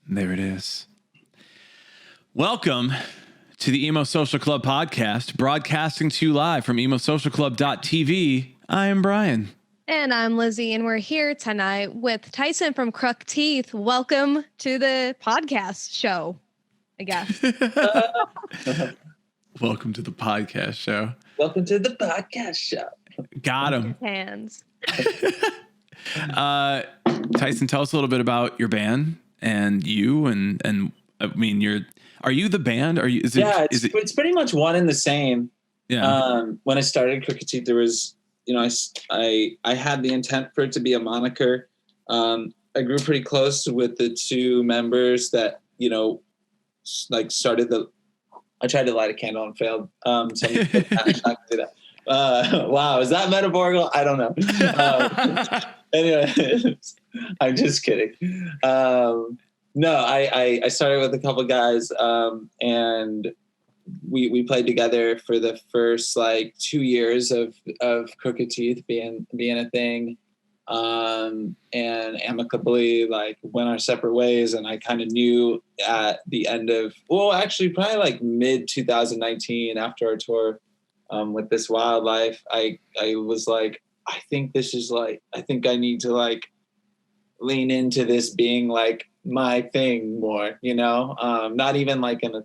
There it is. Welcome to the Emo Social Club podcast, broadcasting to you live from emosocialclub.tv. I am Brian. And I'm Lizzie, and we're here tonight with Tyson from KROQ Teeth. Welcome to the podcast show, I guess. Welcome to the podcast show. Welcome to the podcast show. Got him. Hands. Tyson, tell us a little bit about your band and you, and I mean, are you the band? Are you? It's pretty much one and the same. Yeah. When I started KROQ Teeth, there was, I had the intent for it to be a moniker. I grew pretty close with the two members that, started I tried to light a candle and failed. Wow, is that metaphorical? I don't know. Anyway, I'm just kidding. No, I started with a couple of guys, and we played together for the first 2 years of KROQ Teeth being a thing, and amicably went our separate ways. And I kind of knew at the end of, probably mid 2019 after our tour with This Wildlife, I was like, I think this is I think I need to lean into this being my thing more, not even in a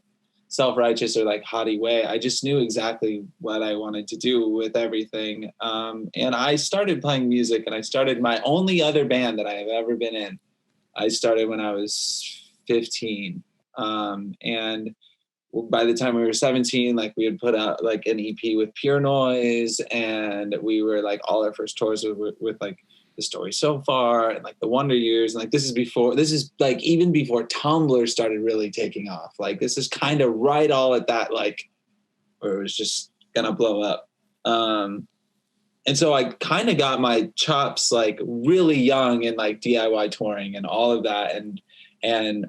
self-righteous or haughty way. I just knew exactly what I wanted to do with everything. And I started playing music, and I started my only other band that I have ever been in. I started when I was 15. And by the time we were 17, we had put out an EP with Pure Noise, and we were all our first tours with The Story So Far and the Wonder Years. And this is even before Tumblr started really taking off. This is kind of right all at that, where it was just gonna blow up. And so I kind of got my chops really young in DIY touring and all of that. And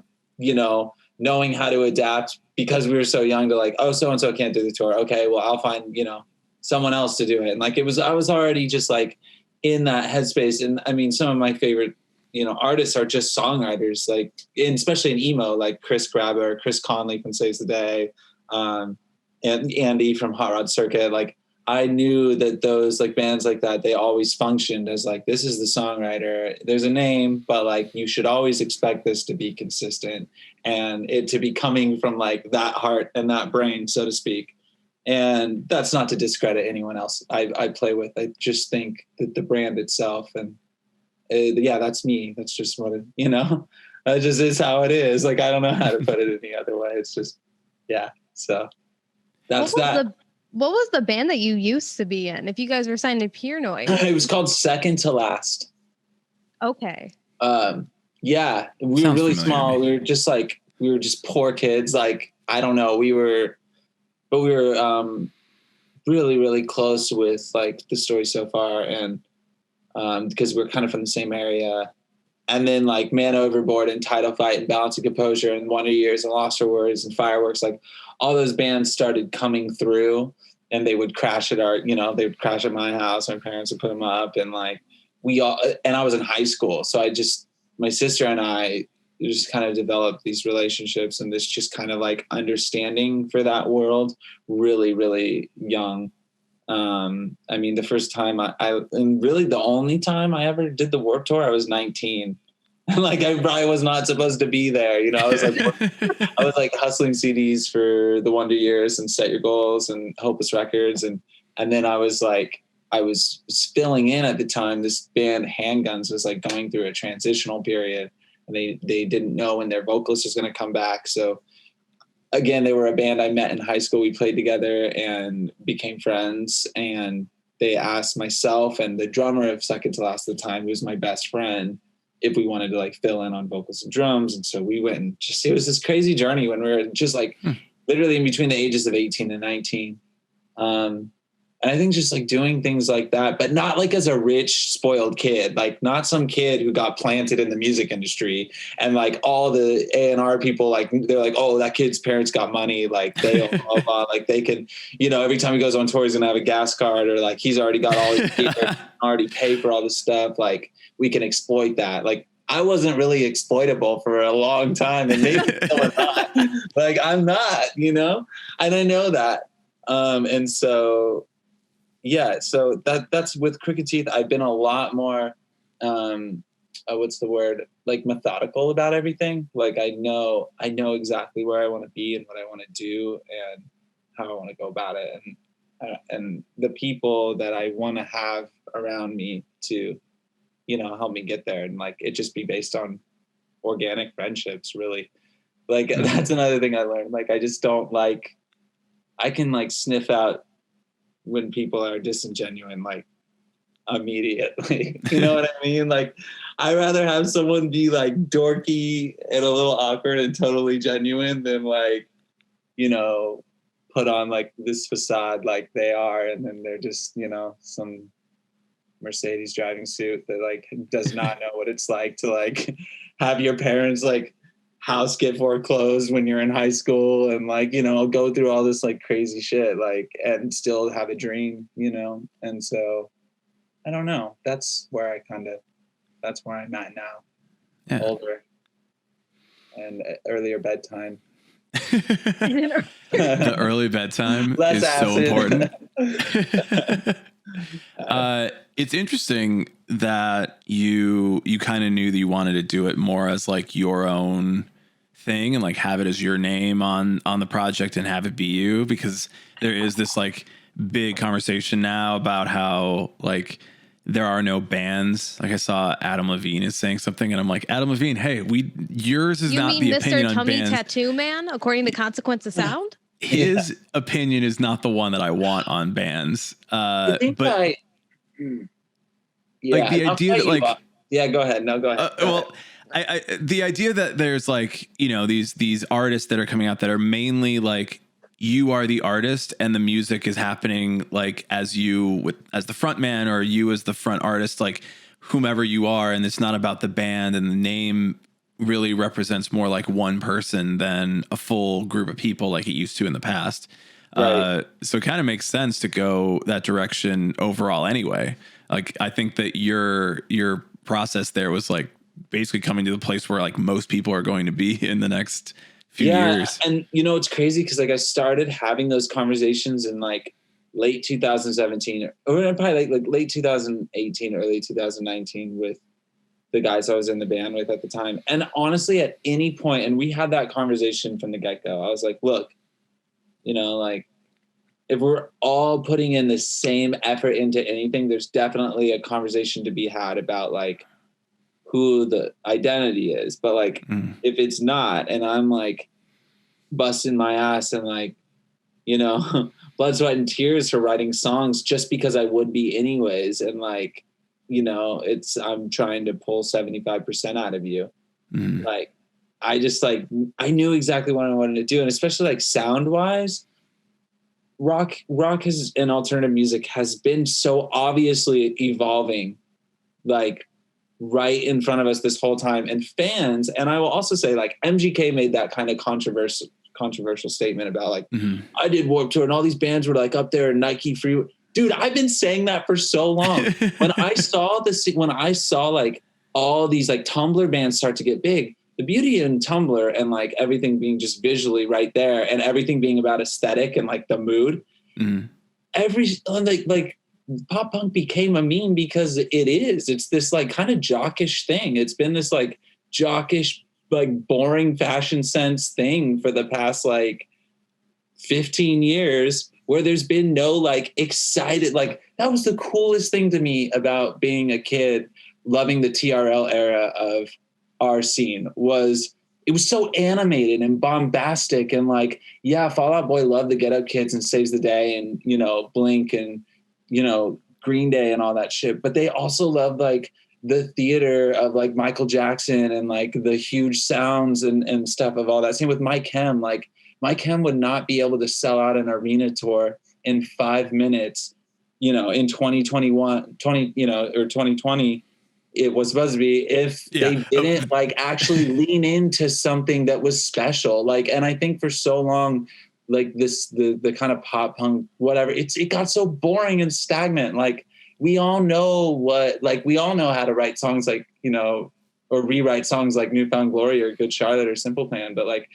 knowing how to adapt, because we were so young, to so-and-so can't do the tour. Okay, well, I'll find, someone else to do it. And I was already just in that headspace. And I mean, some of my favorite, artists are just songwriters, especially in emo, Chris Grabber, Chris Conley from Saves the Day, and Andy from Hot Rod Circuit. I knew that those bands like that, they always functioned as this is the songwriter. There's a name, but you should always expect this to be consistent and it to be coming from that heart and that brain, so to speak. And that's not to discredit anyone else I play with. I just think that the brand itself and that's me. That's just what it, that just is how it is. I don't know how to put it any other way. It's just, yeah. So that's that. What was the band that you used to be in? If you guys were signed to Pure Noise, it was called Second to Last. Okay. Yeah, we were really small. We were just poor kids. I don't know. We were really, really close with The Story So Far, and because we're kind of from the same area. And then Man Overboard and Title Fight and Balance and Composure and Wonder Years and Lost for Words and Fireworks, all those bands started coming through, and they would crash at they would crash at my house. My parents would put them up, and and I was in high school. So my sister and I just kind of developed these relationships and this just kind of understanding for that world really, really young. I mean, the first time and really the only time I ever did the Warped Tour, I was 19. I probably was not supposed to be there. I was I was hustling CDs for the Wonder Years and Set Your Goals and Hopeless Records. And then I was filling in at the time. This band Handguns was going through a transitional period, and they didn't know when their vocalist was going to come back. So again, they were a band I met in high school. We played together and became friends, and they asked myself and the drummer of Second to Last at the time, who was my best friend, if we wanted to fill in on vocals and drums. And so we went and it was this crazy journey when we were just literally in between the ages of 18 and 19. And I think just doing things like that, but not as a rich, spoiled kid, not some kid who got planted in the music industry and all the A&R people, they're oh, that kid's parents got money. They blah, blah, they can, every time he goes on tour, he's gonna have a gas card, or he's already got all his papers, already pay for all this stuff. We can exploit that. I wasn't really exploitable for a long time, and maybe still not. Like I'm not, and I know that. And so, yeah, so that's with Crooked Teeth. I've been a lot more, what's the word? Like methodical about everything. Like I know exactly where I want to be and what I want to do and how I want to go about it. And the people that I want to have around me to, help me get there. And like, it just be based on organic friendships, really. Like, that's another thing I learned. Like, I just don't like, I can like sniff out when people are disingenuine, like immediately, you know what I mean? Like, I'd rather have someone be like dorky and a little awkward and totally genuine than like, put on like this facade like they are, and then they're just, some Mercedes driving suit that like does not know what it's like to like have your parents like house get foreclosed when you're in high school and like, go through all this like crazy shit, like, and still have a dream, And so I don't know. That's where I'm at now. Yeah. Older and earlier bedtime. The early bedtime Less is acid. so important. It's interesting that you kind of knew that you wanted to do it more as like your own thing and like have it as your name on the project and have it be you, because there is this like big conversation now about how like there are no bands. Like I saw Adam Levine is saying something and I'm like, Adam Levine, hey, yours is not the opinion on bands. You mean Mr. Tummy Tattoo Man, according to Consequence of Sound? His opinion is not the one that I want on bands. I think but like the idea that like, yeah, go ahead. No, go ahead. Well, I the idea that there's like, these artists that are coming out that are mainly like, you are the artist and the music is happening like as the front man or you as the front artist, like whomever you are. And it's not about the band, and the name really represents more like one person than a full group of people like it used to in the past. Right. So it kind of makes sense to go that direction overall anyway. Like, I think that your process there was like basically coming to the place where like most people are going to be in the next few years. And it's crazy because like I started having those conversations in like late 2017 or probably like late 2018, early 2019 with the guys I was in the band with at the time. And honestly, at any point, and we had that conversation from the get-go, I was like, look, like if we're all putting in the same effort into anything, there's definitely a conversation to be had about like who the identity is. But like, if it's not, and I'm like busting my ass and like, blood, sweat and tears for writing songs just because I would be anyways. And like, I'm trying to pull 75% out of you. Like, I just like, I knew exactly what I wanted to do. And especially like sound wise, rock and alternative music has been so obviously evolving, like right in front of us this whole time. And fans, and I will also say like MGK made that kind of controversial statement about like, I did Warped Tour and all these bands were like up there in Nike Free. Dude, I've been saying that for so long. When I saw like all these like Tumblr bands start to get big, the beauty in Tumblr and like everything being just visually right there and everything being about aesthetic and like the mood, like pop punk became a meme because it's this like kind of jockish thing. It's been this like jockish, like boring fashion sense thing for the past like 15 years where there's been no like excited, like that was the coolest thing to me about being a kid loving the TRL era of our scene was it was so animated and bombastic and like, yeah, Fall Out Boy loved the Get Up Kids and Saves the Day and, Blink and, Green Day and all that shit. But they also loved like the theater of like Michael Jackson and like the huge sounds and stuff of all that. Same with Mike Hem. Like Mike Hem would not be able to sell out an arena tour in 5 minutes, in 2021, or 2020. It was supposed to be if they didn't like actually lean into something that was special. Like, and I think for so long, like the kind of pop punk, whatever, it got so boring and stagnant. Like we all know how to write songs like, or rewrite songs like Newfound Glory or Good Charlotte or Simple Plan, but like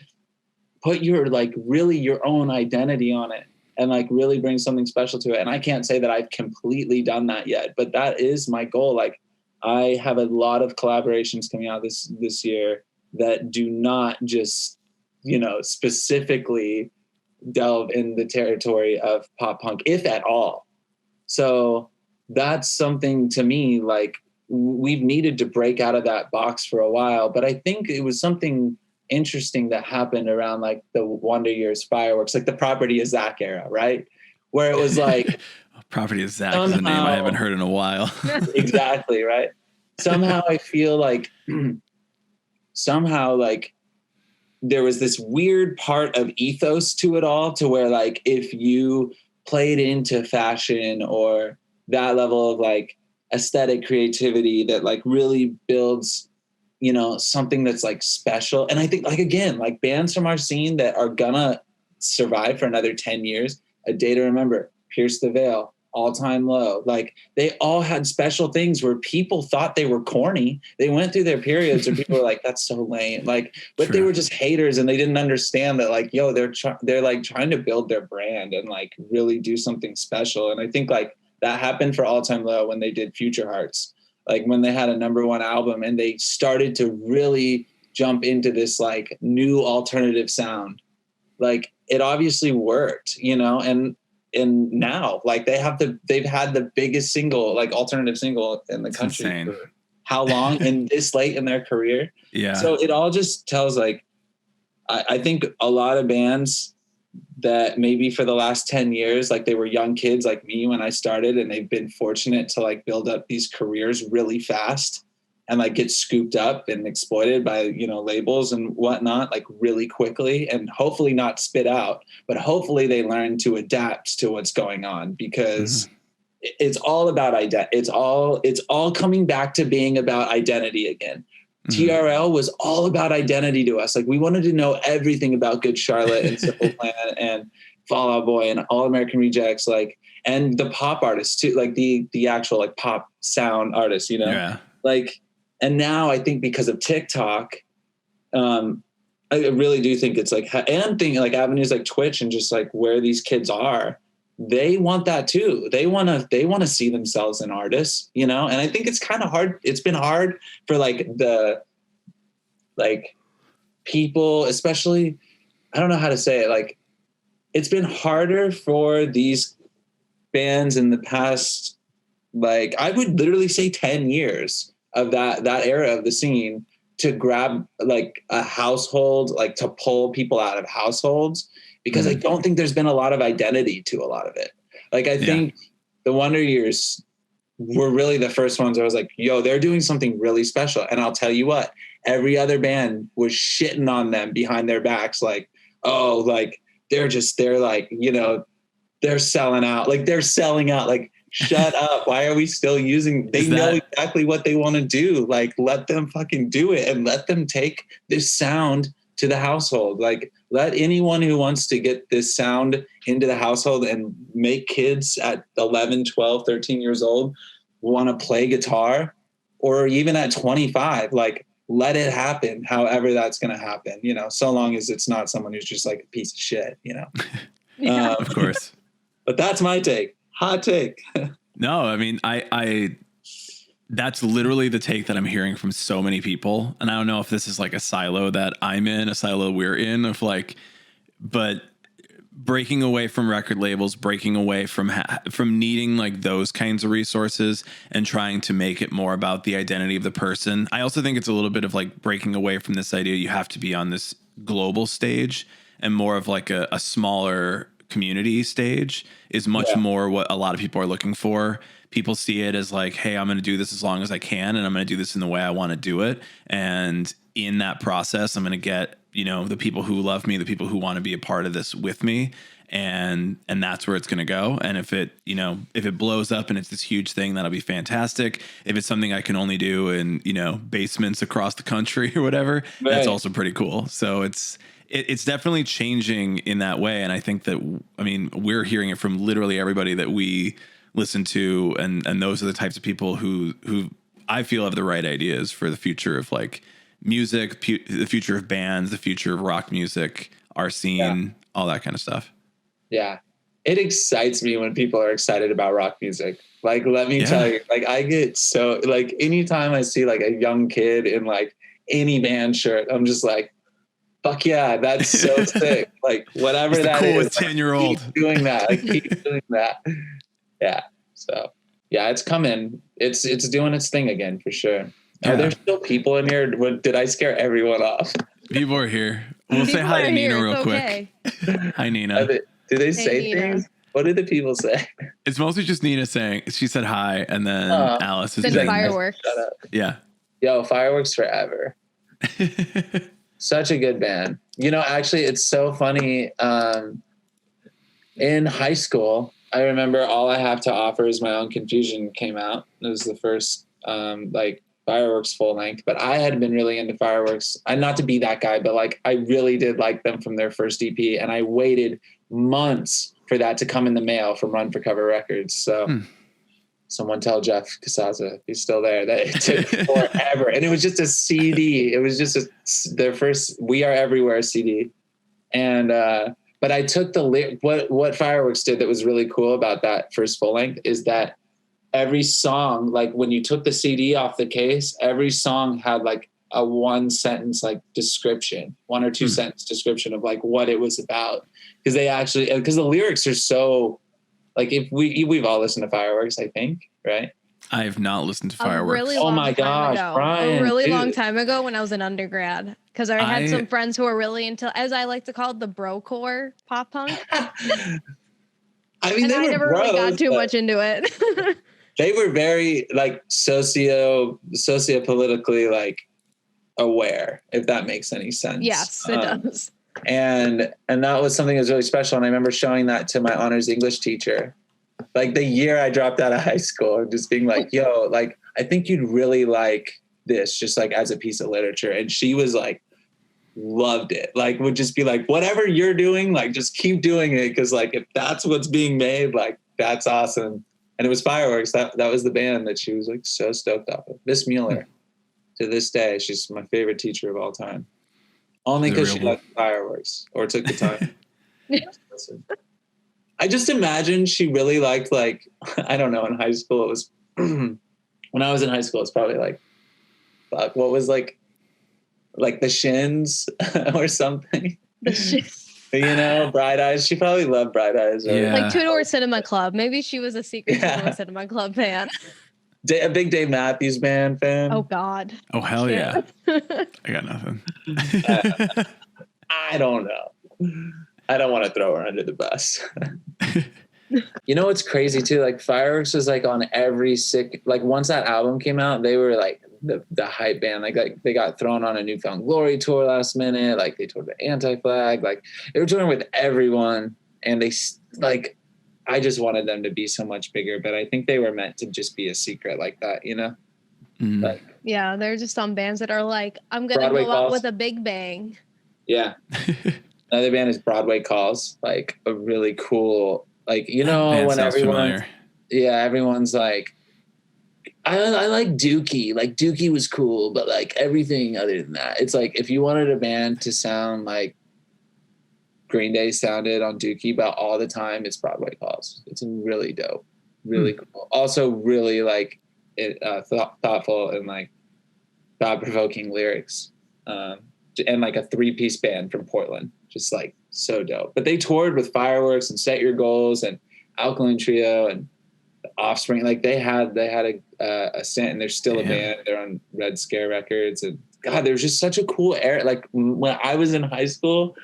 put your like really your own identity on it and like really bring something special to it. And I can't say that I've completely done that yet, but that is my goal. Like I have a lot of collaborations coming out this year that do not just, you know, specifically delve in the territory of pop punk, if at all. So that's something to me, like we've needed to break out of that box for a while, but I think it was something interesting that happened around like the Wonder Years fireworks, like the Property of Zach era, right? Where it was like Property of Zach is a name I haven't heard in a while. Exactly, right? Somehow I feel like there was this weird part of ethos to it all, to where like if you played into fashion or that level of like aesthetic creativity that like really builds, you know, something that's like special. And I think like, again, like bands from our scene that are gonna survive for another 10 years, A Day to Remember, Pierce the Veil, All Time Low, like they all had special things where people thought they were corny. They went through their periods where people were like, that's so lame. Like, but True. They were just haters and they didn't understand that like, yo, they're like trying to build their brand and like really do something special. And I think like that happened for All Time Low when they did Future Hearts, like when they had a #1 album and they started to really jump into this like new alternative sound. Like it obviously worked, you know, and now like they've had the biggest single, like alternative single in the country for how long and this late in their career. Yeah. So it all just tells like, I think a lot of bands that maybe for the last 10 years, like they were young kids like me when I started, and they've been fortunate to like build up these careers really fast and like get scooped up and exploited by, you know, labels and whatnot, like really quickly, and hopefully not spit out, but hopefully they learn to adapt to what's going on, because it's all about it's all coming back to being about identity again. TRL was all about identity to us. Like we wanted to know everything about Good Charlotte and Simple Plan and Fall Out Boy and All American Rejects, like, and the pop artists too, like the actual like pop sound artists, you know, like, and now I think because of TikTok, I really do think it's like, and think like avenues like Twitch and just like where these kids are, they want that too. They want to see themselves in artists, you know? And I think it's kind of hard. It's been hard for like the, like people, especially, I don't know how to say it. Like it's been harder for these bands in the past, like I would literally say 10 years of that era of the scene to grab like a household, like to pull people out of households, because I don't think there's been a lot of identity to a lot of it. Like I think the Wonder Years were really the first ones where I was like, yo, they're doing something really special. And I'll tell you what, every other band was shitting on them behind their backs. Like, oh, like they're like, you know, they're selling out. Like they're selling out. Like, shut up. Why are we still using, they know exactly what they want to do. Like, let them fucking do it and let them take this sound to the household. Like, let anyone who wants to get this sound into the household and make kids at 11, 12, 13 years old want to play guitar, or even at 25, like, let it happen however that's going to happen, you know, so long as it's not someone who's just like a piece of shit, you know? Of course. But that's my take. Hot take. No, I mean, I that's literally the take that I'm hearing from so many people. And I don't know if this is like a silo that I'm in, a silo we're in, of like, but breaking away from record labels, breaking away from needing like those kinds of resources and trying to make it more about the identity of the person. I also think it's a little bit of like breaking away from this idea you have to be on this global stage, and more of like a smaller community stage is much more what a lot of people are looking for. People see it as like, hey, I'm going to do this as long as I can, and I'm going to do this in the way I want to do it. And in that process, I'm going to get, you know, the people who love me, the people who want to be a part of this with me. And that's where it's going to go. And if it, you know, if it blows up and it's this huge thing, that'll be fantastic. If it's something I can only do in, you know, basements across the country or whatever, that's also pretty cool. So it's definitely changing in that way. And I think that, I mean, we're hearing it from literally everybody that we listen to. And those are the types of people who I feel have the right ideas for the future of like music, the future of bands, the future of rock music, our scene, all that kind of stuff. Yeah. It excites me when people are excited about rock music. Like, let me tell you, like, I get so, like, anytime I see like a young kid in like any band shirt, I'm just like, fuck yeah, that's so sick. Like, whatever He's the that coolest is, 10-year-old. keep doing that. Like, keep doing that. Yeah. So yeah, it's coming. It's doing its thing again for sure. Yeah. Are there still people in here? Did I scare everyone off? People are here. We'll say hi to Nina real quick. Hi, Nina. Do they say things? What do the people say? It's mostly just Nina saying, she said hi, and then Alice is saying fireworks. Shut up. Yeah. Yo, Fireworks Forever. Such a good band. You know, actually, it's so funny. In high school, I remember All I Have to Offer Is My Own Confusion came out. It was the first like Fireworks full length, but I had been really into Fireworks. I'm not to be that guy, but like I really did like them from their first EP, and I waited months for that to come in the mail from Run for Cover Records. So someone tell Jeff Casaza, if he's still there, that it took forever. And it was just a CD. It was just their first We Are Everywhere CD. And but I took what Fireworks did that was really cool about that first full length is that every song, like when you took the CD off the case, every song had like a 1 sentence like description, 1 or 2 sentence description of like what it was about. Because the lyrics are so like, if we've all listened to Fireworks, I think, right? I have not listened to Fireworks. Really oh my gosh, Brian, a really long time ago when I was an undergrad, because I had some friends who were really into, as I like to call it, the brocore pop punk. I mean, and I never really got too much into it. They were very like sociopolitically like aware, if that makes any sense. Yes, it does. And that was something that was really special. And I remember showing that to my honors English teacher, like the year I dropped out of high school, just being like, yo, like, I think you'd really like this, just like as a piece of literature. And she was like, loved it. Like, would just be like, whatever you're doing, like, just keep doing it. Cause like, if that's what's being made, like, that's awesome. And it was Fireworks. That was the band that she was like so stoked off of. Miss Mueller, to this day, she's my favorite teacher of all time. Only because she liked Fireworks or took the time. I just imagine she really liked, like, I don't know, in high school, it was, when I was in high school, it's probably like, fuck, what was like the Shins or something? The Shins. You know, Bright Eyes. She probably loved Bright Eyes. Yeah. Like Two Door Cinema Club. Maybe she was a secret Two Door Cinema Club fan. A big Dave Matthews Band fan. Oh, God. Oh, hell yeah. I got nothing. I don't know. I don't want to throw her under the bus. You know what's crazy too? Like Fireworks was like on every like once that album came out, they were like the hype band. Like they got thrown on a Newfound Glory tour last minute. Like they toured with Anti-Flag. Like they were touring with everyone, and they like. I just wanted them to be so much bigger, but I think they were meant to just be a secret like that, you know? Mm. Like, yeah, there are just some bands that are like, I'm going to go out with a big bang. Yeah. Another band is Broadway Calls, like a really cool, like, you know, when everyone's like, I like Dookie. Like Dookie was cool, but like everything other than that, it's like if you wanted a band to sound like Green Day sounded on Dookie, but all the time it's Broadway Calls. It's really dope, really cool. Also, really like thoughtful and like thought-provoking lyrics, and like a 3-piece band from Portland, just like so dope. But they toured with Fireworks and Set Your Goals and Alkaline Trio and the Offspring. Like they had a scent, and they're still a band. They're on Red Scare Records, and God, there's just such a cool era. Like when I was in high school.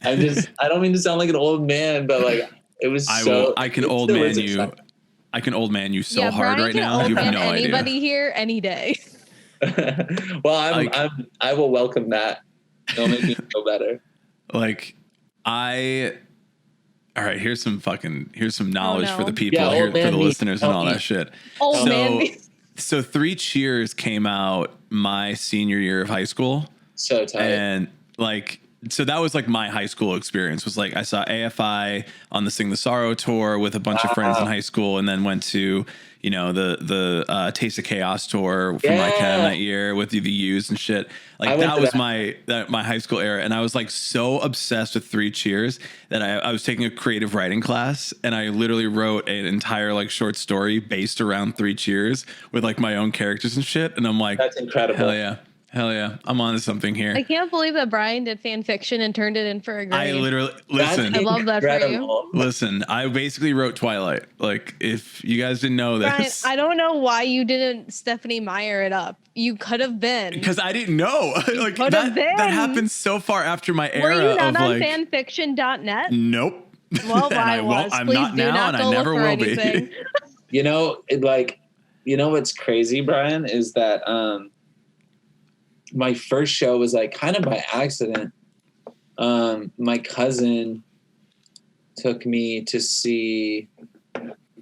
I don't mean to sound like an old man, but like it was I can old man you so hard right now. You have no idea. Anybody here any day. Well, I will welcome that. It'll make me feel better. Like all right, here's some knowledge for the people here, for the listeners and all that shit. So 3 Cheers came out my senior year of high school. So tight. And like so that was like my high school experience. Was like I saw AFI on the Sing the Sorrow tour with a bunch of friends in high school, and then went to the Taste of Chaos tour for my chem that year with the U's and shit. Like that was my high school era, and I was like so obsessed with Three Cheers that I was taking a creative writing class, and I literally wrote an entire like short story based around Three Cheers with like my own characters and shit. And I'm like, that's incredible. Hell yeah, I'm onto something here. I can't believe that Brian did fan fiction and turned it in for a grade. I literally listen. I love that for you. Listen, I basically wrote Twilight. Like, if you guys didn't know this, Brian, I don't know why you didn't Stephanie Meyer it up. You could have been, because I didn't know. Like that happened so far after my era. Were you not of on like fanfiction.net? Nope. Well, I was. I'm Please not do now, not and go I never look for will anything. Be. What's crazy, Brian, is that my first show was like kind of by accident. My cousin took me to see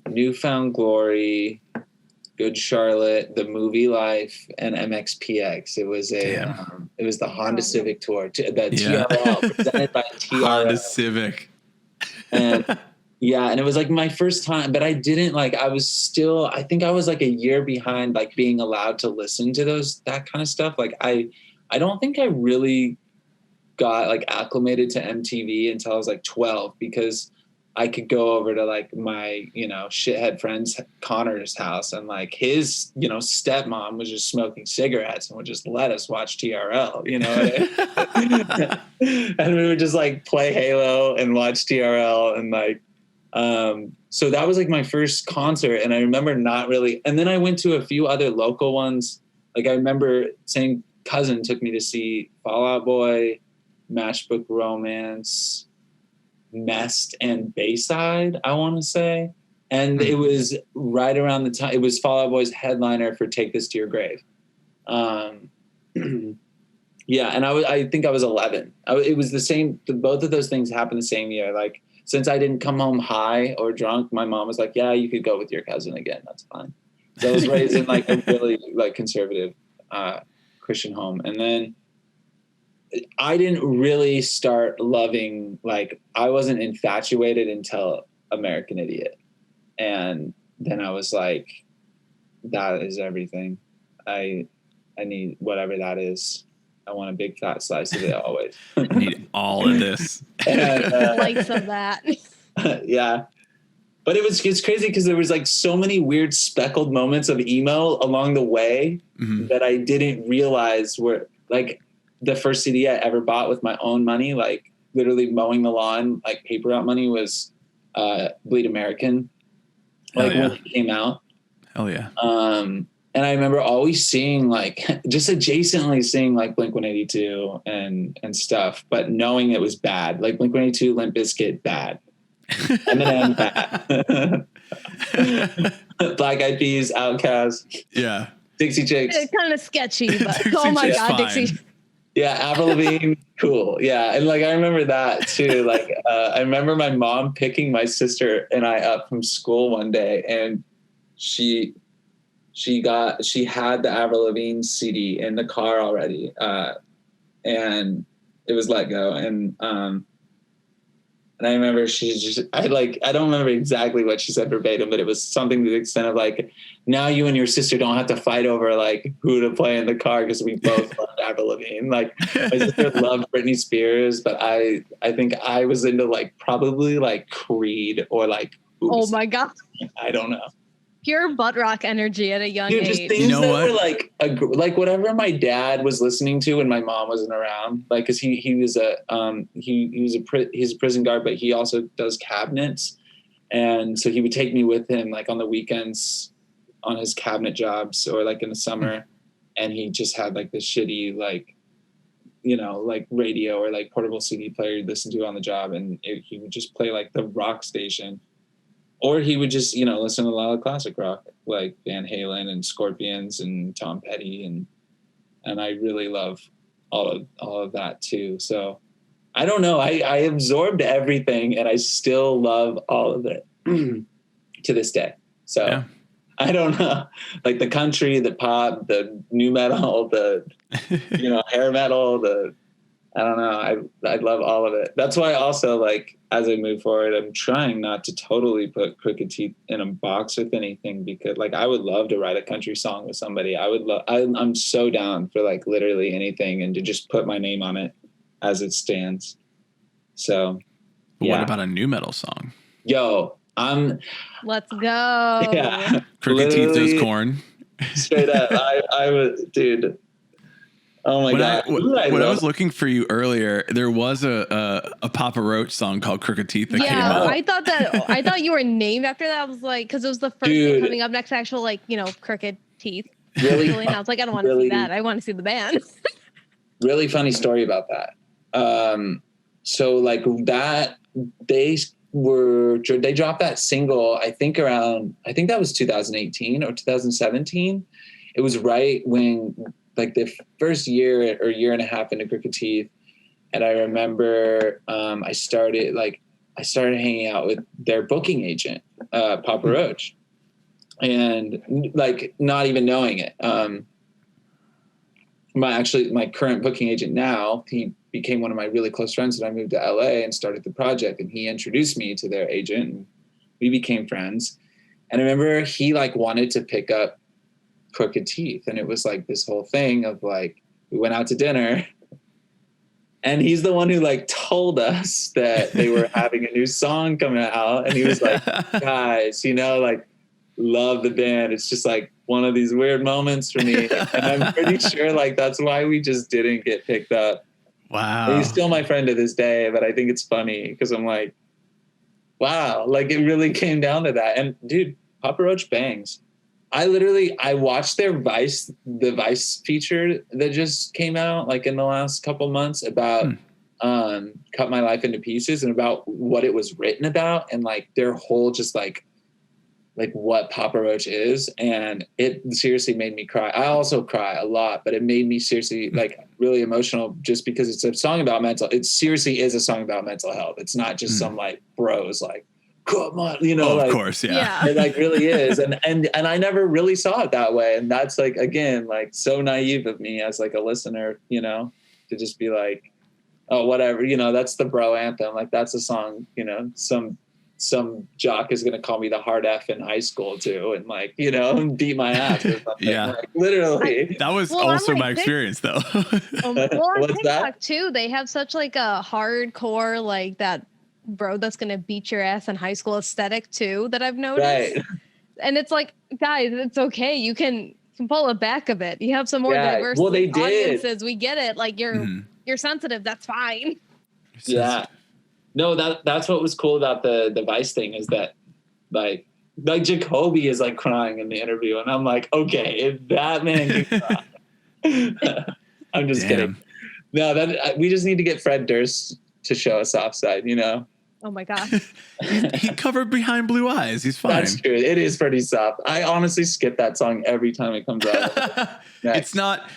Newfound Glory, Good Charlotte, The Movie Life, and MXPX. It was it was the Honda Civic tour, the TRL, presented by TRL. Honda Civic. And and it was like my first time, but I didn't like, I think I was like a year behind, like being allowed to listen to that kind of stuff. Like I don't think I really got like acclimated to MTV until I was like 12, because I could go over to like my, shithead friend's Connor's house, and like his, stepmom was just smoking cigarettes and would just let us watch TRL, and we would just like play Halo and watch TRL, and like, so that was like my first concert. And I remember not really, and then I went to a few other local ones. Like I remember saying cousin took me to see Fall Out Boy, Matchbook Romance, Mest, and Bayside, I want to say. And it was right around the time, it was Fall Out Boy's headliner for Take This to Your Grave. And I think I was 11. It was the same, both of those things happened the same year. Like, since I didn't come home high or drunk, my mom was like, yeah, you could go with your cousin again. That's fine. So I was raised in like a really like conservative Christian home. And then I didn't really start loving, like, I wasn't infatuated until American Idiot. And then I was like, that is everything. I need whatever that is. I want a big fat slice of it always. I need all of this. And, Likes of that. Yeah. But it's crazy because there was like so many weird speckled moments of emo along the way that I didn't realize were like the first CD I ever bought with my own money, like literally mowing the lawn, like paper out money, was Bleed American. Like when it came out. Hell yeah. And I remember always seeing like just adjacently seeing like Blink-182 and stuff, but knowing it was bad. Like Blink-182, Limp Bizkit, bad. Eminem, bad. Black Eyed Peas, Outkast. Yeah. Dixie Chicks. It's kind of sketchy, but Dixie oh my Chicks God, fine. Dixie. Yeah, Avril Lavigne, cool. Yeah, and like I remember that too. Like I remember my mom picking my sister and I up from school one day, and she had the Avril Lavigne CD in the car already, and it was Let Go, and I remember I don't remember exactly what she said verbatim, but it was something to the extent of like, now you and your sister don't have to fight over like who to play in the car because we both loved Avril Lavigne. Like my sister loved Britney Spears, but I think I was into like probably like Creed or like Oh my God. I don't know. Pure butt rock energy at a young Dude, age. just things that were like whatever my dad was listening to when my mom wasn't around. Like, cause he's a prison guard, but he also does cabinets. And so he would take me with him like on the weekends on his cabinet jobs or like in the summer. And he just had like this shitty, like, like radio or like portable CD player you'd listen to on the job. And he would just play like the rock station. Or he would just, listen to a lot of classic rock, like Van Halen and Scorpions and Tom Petty, and I really love all of that too. So I don't know. I absorbed everything, and I still love all of it to this day. So yeah. I don't know, like the country, the pop, the new metal, the hair metal, I don't know. I love all of it. That's why also, like, as I move forward, I'm trying not to totally put Crooked Teeth in a box with anything, because like I would love to write a country song with somebody. I'm so down for like literally anything and to just put my name on it as it stands. So yeah. What about a new metal song? Yo, Let's go. yeah. Crooked Teeth does Corn. Straight up. I was, dude. Oh my God. When I was looking for you earlier, there was a Papa Roach song called Crooked Teeth that came out. I thought you were named after that. I was like, because it was the first thing coming up next to actual, like, you know, Crooked Teeth. Really? And I was like, I don't want to see that. I want to see the band. Really funny story about that. So like that, they dropped that single, I think that was 2018 or 2017. It was right when like the first year or year and a half into Crooked Teeth. And I remember I started hanging out with their booking agent, Papa Roach, and like not even knowing it. My current booking agent now, he became one of my really close friends when I moved to LA and started the project, and he introduced me to their agent and we became friends. And I remember he like wanted to pick up Crooked Teeth, and it was like this whole thing of like, we went out to dinner and he's the one who like told us that they were having a new song coming out, and he was like, guys, you know, like, love the band. It's just like one of these weird moments for me. And I'm pretty sure like that's why we just didn't get picked up. Wow. And he's still my friend to this day, but I think it's funny because I'm like, wow, like it really came down to that. And dude, Papa Roach bangs. I watched the Vice feature that just came out like in the last couple months about Cut My Life into Pieces, and about what it was written about, and like their whole just like what Papa Roach is. And it seriously made me cry. I also cry a lot, but it made me seriously like really emotional just because it's a song about it seriously is a song about mental health. It's not just some like bros like, come on, you know, of course. Yeah. It like really is. And I never really saw it that way. And that's like, again, like so naive of me as like a listener, you know, to just be like, oh, whatever, you know, that's the bro anthem. Like that's a song, you know, some jock is going to call me the hard F in high school too. And like, you know, beat my ass or something. Yeah. Like, literally. That was also my experience though. On TikTok too, they have such like a hardcore, like that bro that's going to beat your ass in high school aesthetic too, that I've noticed. Right. And it's like, guys, it's okay. You can pull it back a bit. You have some more diverse audiences. We get it. Like you're sensitive. That's fine. Yeah. No, that's what was cool about the Vice thing is that like Jacoby is like crying in the interview, and I'm like, okay, if that man can cry. I'm just kidding. No, we just need to get Fred Durst to show us offside, you know? Oh my God. he covered Behind Blue Eyes. He's fine. That's true. It is pretty soft. I honestly skip that song every time it comes out. It's not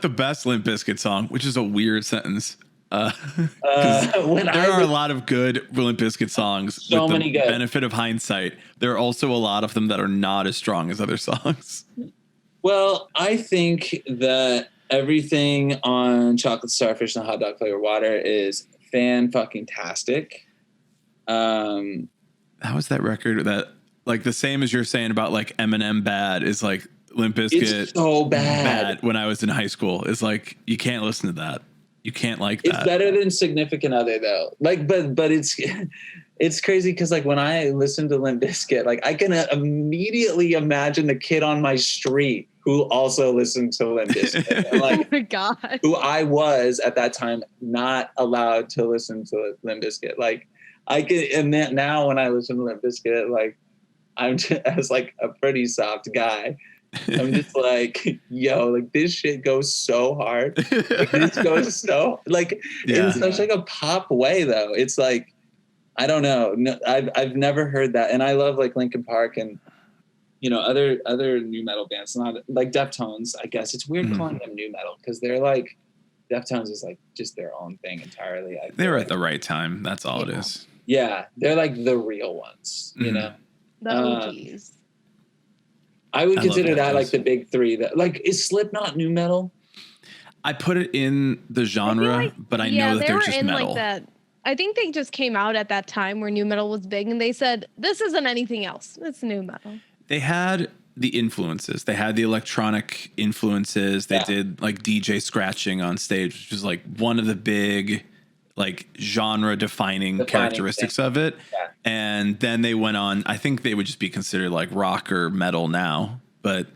the best Limp Bizkit song, which is a weird sentence. There are a lot of good Limp Bizkit songs. So with many the good. benefit of hindsight, there are also a lot of them that are not as strong as other songs. Well, I think that everything on Chocolate Starfish and Hot Dog Flavored Water is fan-fucking-tastic. How is that record that like the same as you're saying about like Eminem Bad is like Limp Bizkit? It's so bad. When I was in high school, it's like you can't listen to that. You can't like that. It's better than Significant Other though. Like, but it's crazy because like when I listen to Limp Bizkit, like I can immediately imagine the kid on my street who also listened to Limp Bizkit. And, like, oh my God. Who I was at that time not allowed to listen to Limp Bizkit. Like I could, and then now when I listen to Limp Bizkit, like I'm just as like a pretty soft guy. I'm just like, yo, like this shit goes so hard. Like, this goes so like in such like a pop way though. It's like, I don't know. No, I've never heard that. And I love like Linkin Park and, you know, other new metal bands, not like Deftones. I guess it's weird calling them new metal because they're like, Deftones is like just their own thing entirely. They were at the right time. That's all it is. Yeah. They're like the real ones, you know? The OGs. I would consider that like the big three. That like, is Slipknot new metal? I put it in the genre, but I know that they're just metal. Like that. I think they just came out at that time where nu metal was big, and they said, this isn't anything else. It's nu metal. They had the influences. They had the electronic influences. They did like DJ scratching on stage, which was like one of the big like genre defining characteristics of it. Yeah. And then they went on, I think they would just be considered like rock or metal now, but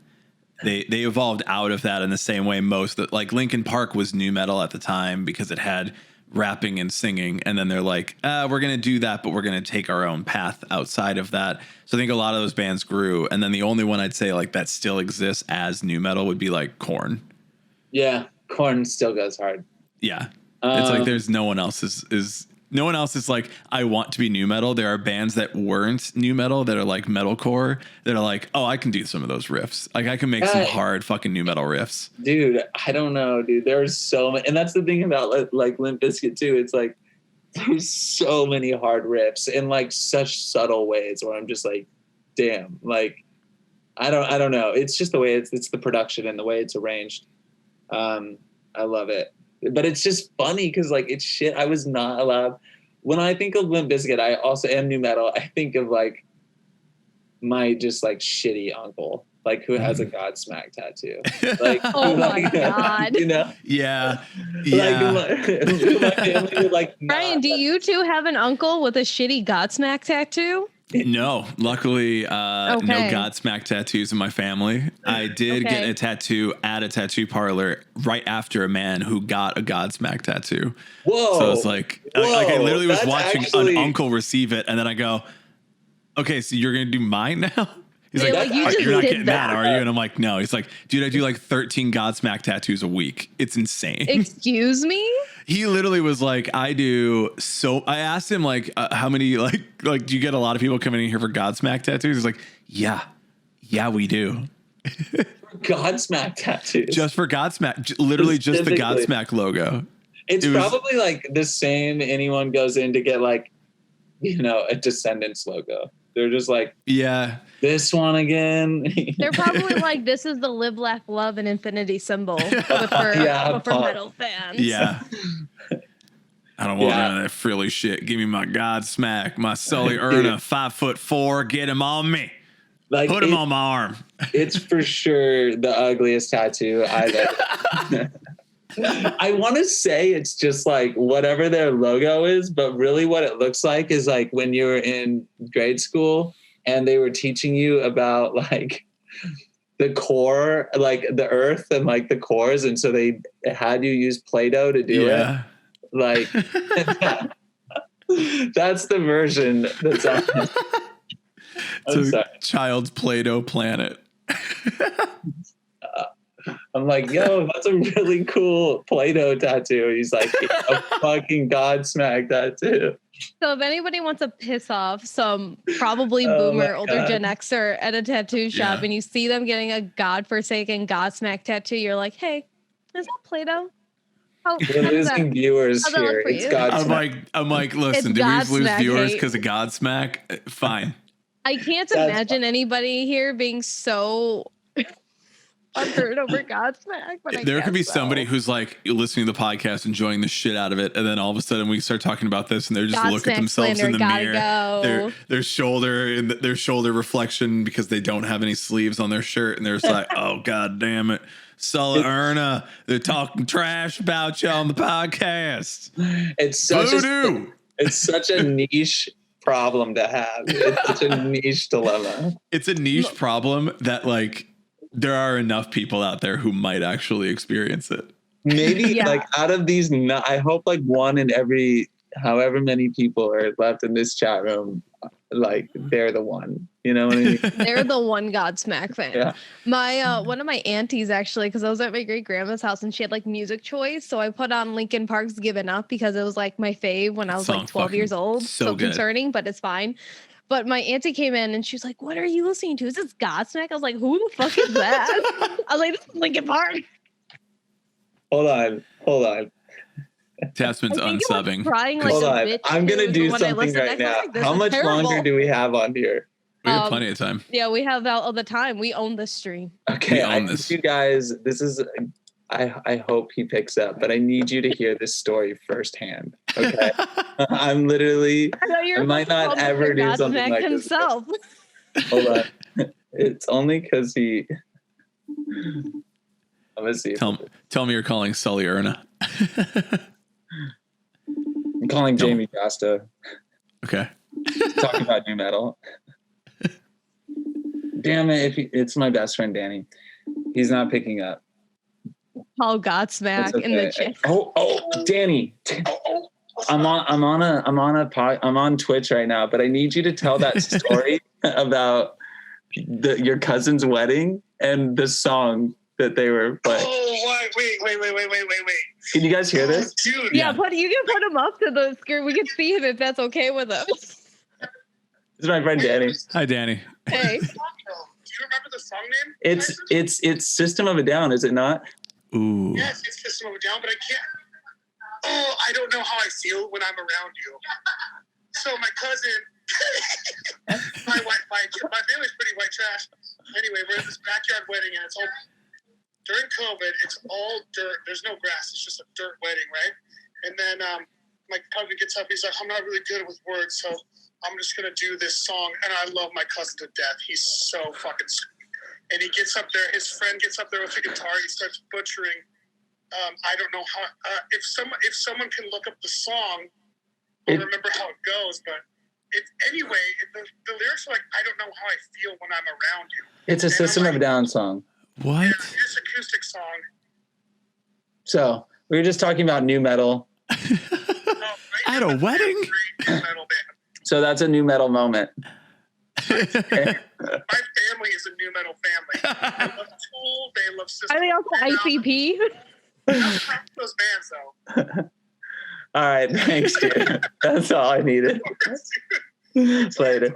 they evolved out of that in the same way like Linkin Park was nu metal at the time because it had rapping and singing, and then they're like, we're gonna do that, but we're gonna take our own path outside of that. So I think a lot of those bands grew, and then the only one I'd say like that still exists as nu metal would be like Korn. Yeah, Korn still goes hard. Yeah, it's like there's no one else is like, I want to be nu metal. There are bands that weren't nu metal that are like metalcore that are like, oh, I can do some of those riffs. Like I can make some hard fucking nu metal riffs. Dude, I don't know, dude. There's so many, and that's the thing about like Limp Bizkit too. It's like there's so many hard riffs in like such subtle ways where I'm just like, damn, like I don't know. It's just the way it's the production and the way it's arranged. I love it. But it's just funny because like it's shit I was not allowed. When I think of Limp Bizkit, I also am nu metal. I think of like my just like shitty uncle, like who has a Godsmack tattoo. Like, oh my God. You know? Yeah. My family would like. Brian, do you two have an uncle with a shitty Godsmack tattoo? No, luckily, no Godsmack tattoos in my family. I did get a tattoo at a tattoo parlor right after a man who got a Godsmack tattoo. Whoa! So it's like I literally was watching an uncle receive it, and then I go, "Okay, so you're gonna do mine now?" He's like, "You're not getting that, are you?" And I'm like, "No." He's like, "Dude, I do like 13 Godsmack tattoos a week. It's insane." Excuse me? He literally was like, I do. So I asked him like, how many, like, do you get a lot of people coming in here for Godsmack tattoos? He's like, yeah, we do. Godsmack tattoos. Just for Godsmack, literally just the Godsmack logo. It's probably like the same. Anyone goes in to get like, you know, a Descendants logo. They're just like, yeah, this one again. They're probably like, this is the live, laugh, love, and infinity symbol for metal fans. Yeah. I don't want none of that frilly shit. Give me my Godsmack, my Sully Erna, 5'4", get him on me. Like, put him on my arm. It's for sure the ugliest tattoo I've ever. I want to say it's just like whatever their logo is, but really what it looks like is like when you were in grade school and they were teaching you about like the core, like the earth and like the cores. And so they had you use Play-Doh to do it. Like that's the version that's on it. I'm sorry. Child's Play-Doh planet. I'm like, yo, that's a really cool Play-Doh tattoo. He's like, a fucking Godsmack tattoo. So if anybody wants to piss off some probably boomer, older Gen Xer at a tattoo shop and you see them getting a godforsaken Godsmack tattoo, you're like, hey, is that Play-Doh? We're losing viewers here. It's Godsmack. I'm like, listen, did we just lose viewers because of Godsmack? Fine. I can't imagine anybody here being so unheard over Godsmack. But there could be somebody who's like listening to the podcast, enjoying the shit out of it, and then all of a sudden we start talking about this, and they're just look at themselves in the mirror, their shoulder reflection because they don't have any sleeves on their shirt, and they're just like, oh god damn it, Sulla Erna, they're talking trash about you on the podcast. It's such a niche problem to have. It's such a niche dilemma. It's a niche problem that like there are enough people out there who might actually experience it. Maybe like out of these, I hope like one in every however many people are left in this chat room, like they're the one. You know what I mean? They're the one Godsmack fan. Yeah. My one of my aunties actually, because I was at my great grandma's house and she had like music choice, so I put on Linkin Park's "Given Up" because it was like my fave when I was like 12 years old. So concerning, but it's fine. But my auntie came in and she was like, what are you listening to? Is this Godsmack? I was like, who the fuck is that? I was like, this is Linkin Park. Hold on. Tasman's unsubbing. Hold on. I'm going to do something right now. How much longer do we have on here? We have plenty of time. Yeah, we have all the time. We own this stream. Okay, you guys, I hope he picks up, but I need you to hear this story firsthand. Okay. I might not ever do something like himself. This. Hold on. It's only because he. Let's see. Tell me you're calling Sully Erna. I'm calling Jamie Costa. Okay. Talking about new metal. Damn it! It's my best friend Danny. He's not picking up. Call Godsmack in the chat. Oh, Danny. I'm on Twitch right now, but I need you to tell that story about your cousin's wedding and the song that they were playing. Oh, wait. Can you guys hear this? Dude. Yeah, you can put him up to the screen. We can see him if that's okay with him. This is my friend Danny. Hi, Danny. Hey. Do you remember the song name? It's System of a Down, is it not? Ooh. Yes, it's System of a Down, but I can't. Oh, I don't know how I feel when I'm around you. So my cousin, my family's pretty white trash. Anyway, we're at this backyard wedding, and it's all during COVID. It's all dirt. There's no grass. It's just a dirt wedding, right? And then my cousin gets up. He's like, "I'm not really good with words, so I'm just gonna do this song." And I love my cousin to death. He's so fucking sweet. And he gets up there. His friend gets up there with a guitar. He starts butchering. I don't know how. If someone can look up the song, I'll remember how it goes. But anyway, the lyrics are like, "I don't know how I feel when I'm around you." It's a System of a Down song. What? Yeah, it's an acoustic song. So we were just talking about new metal. At a wedding? New metal band. So that's a new metal moment. My family is a new metal family. They love Tool. They love System. Are they also ICP? Those bands, though. All right, thanks, dude. That's all I needed. Later.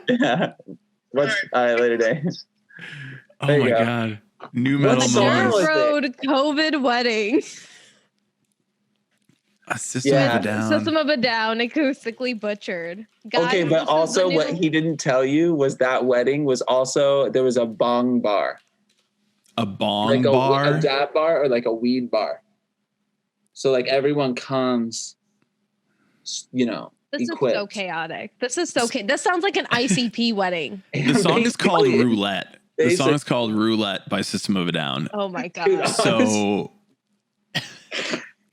Yeah. All right, later, day. Oh my God. New metal Dirt moment. Road COVID wedding. A System of a Down. System of a Down, acoustically butchered. Okay, but also what he didn't tell you was that wedding was also, there was a bong bar. A bong like bar? A dab bar or like a weed bar. So like everyone comes, This equipped. is so chaotic. This sounds like an ICP wedding. The song is called Roulette. The Basically. song is called Roulette by System of a Down. Oh my God. Dude, So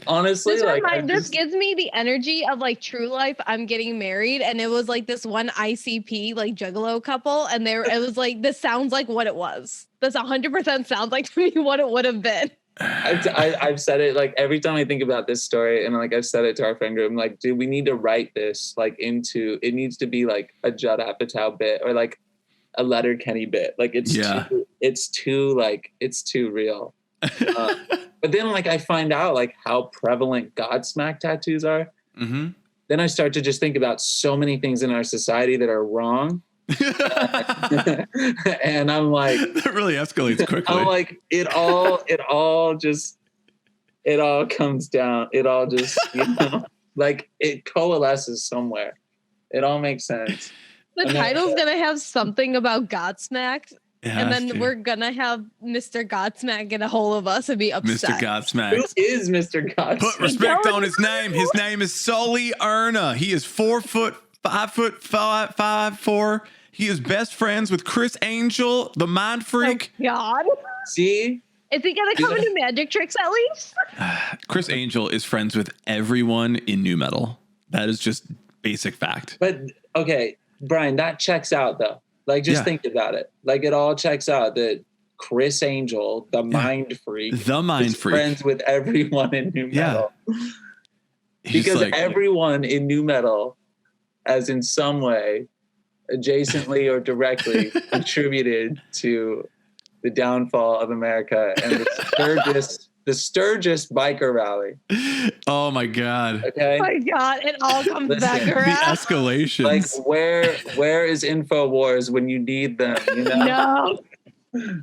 honestly, this gives me the energy of like True Life. I'm getting married, and it was like this one ICP like juggalo couple, and it was like, this sounds like what it was. This 100% sounds like to me what it would have been. I've said it like every time I think about this story, and like I've said it to our friend group, I'm like, dude, we need to write this like it needs to be like a Judd Apatow bit or like a Letterkenny bit. Like it's too real. But then like I find out like how prevalent Godsmack tattoos are. mm-hmm. Then I start to just think about so many things in our society that are wrong. And I'm like, that really escalates quickly. I'm like, it all comes down. It all just, like it coalesces somewhere. It all makes sense. The title's gonna have something about Godsmack. And then we're gonna have Mr. Godsmack get a hold of us and be upset. Mr. Godsmack. Who is Mr. Godsmack? Put respect on his name. His name is Sully Erna. He is 4 foot, 5'4". He is best friends with Chris Angel, the mind freak. Oh God. See? Is he gonna come into magic tricks at least? Chris Angel is friends with everyone in nu metal. That is just basic fact. But okay, Brian, that checks out though. Like, just think about it. Like, it all checks out that Chris Angel, the mind freak, is friends with everyone in nu metal. Because like, everyone in nu metal, as in some way, adjacently or directly, contributed to the downfall of America and the Sturgis biker rally. Oh my God. Okay. Oh my God. It all comes back around. The escalations. Like where is InfoWars when you need them? You know? No.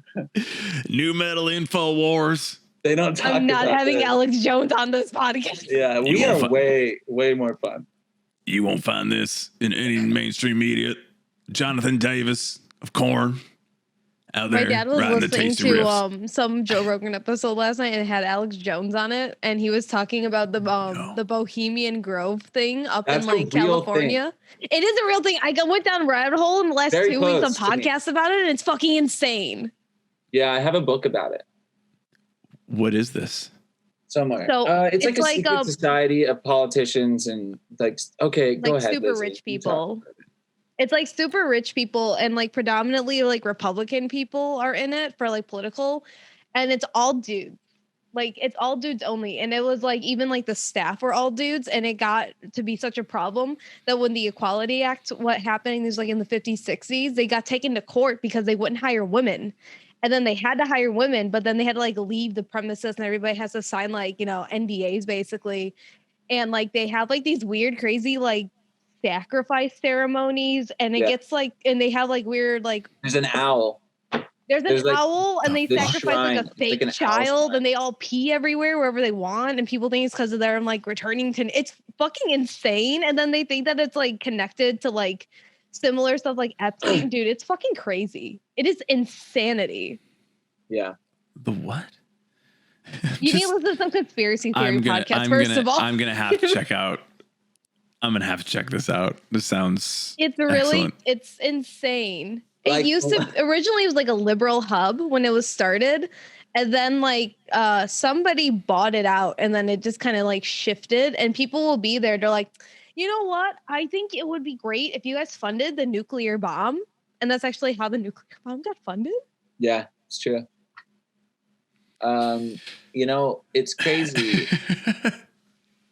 Nu metal InfoWars. They don't talk I'm not about having this. Alex Jones on this podcast. Yeah, we are way more fun. You won't find this in any mainstream media. Jonathan Davis of Korn. out there. My dad was riding the listening tasty to riffs. some Joe Rogan episode last night, and it had Alex Jones on it, and he was talking about the Bohemian Grove thing up in like California. Thing. It is a real thing. I went down a rabbit hole in the last 2 weeks on podcasts about it, and it's fucking insane. Yeah, I have a book about it. What is this? Somewhere. So it's like a secret society of politicians and like, okay, go ahead. Super rich people. It's like super rich people and like predominantly like Republican people are in it for like political, and it's all dudes. Like it's all dudes only. And it was like even like the staff were all dudes, and it got to be such a problem that when the Equality Act, what happened is like in the 50s, 60s, they got taken to court because they wouldn't hire women. And then they had to hire women, but then they had to like leave the premises and everybody has to sign like, you know, NDAs basically. And like they have like these weird, crazy like sacrifice ceremonies, and it gets like, and they have like weird like there's an owl. There's an owl, and they sacrifice like a fake like child, and they all pee everywhere wherever they want, and people think it's because of their like returning to. It's fucking insane, and then they think that it's like connected to like similar stuff like Epstein. Dude, it's fucking crazy. It is insanity. Yeah. The what? You need to listen to some conspiracy theory podcast. First of all, I'm gonna have to check out. I'm gonna have to check this out. This sounds. It's really. Excellent. It's insane. It used to originally it was like a liberal hub when it was started, and then like somebody bought it out, and then it just kind of like shifted, and people will be there. They're like, you know what? I think it would be great if you guys funded the nuclear bomb, and that's actually how the nuclear bomb got funded. Yeah, it's true. You know, it's crazy.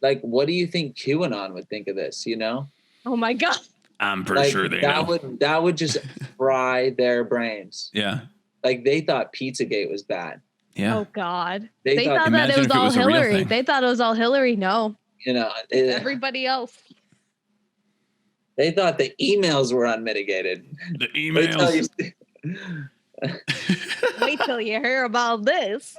Like, what do you think QAnon would think of this? You know? Oh my God. I'm pretty sure they know. That would just fry their brains. Yeah. Like they thought Pizzagate was bad. Yeah. Oh God. They thought that it was all Hillary. They thought it was all Hillary. No. You know, everybody else. They thought the emails were unmitigated. The emails. Wait till you hear about this.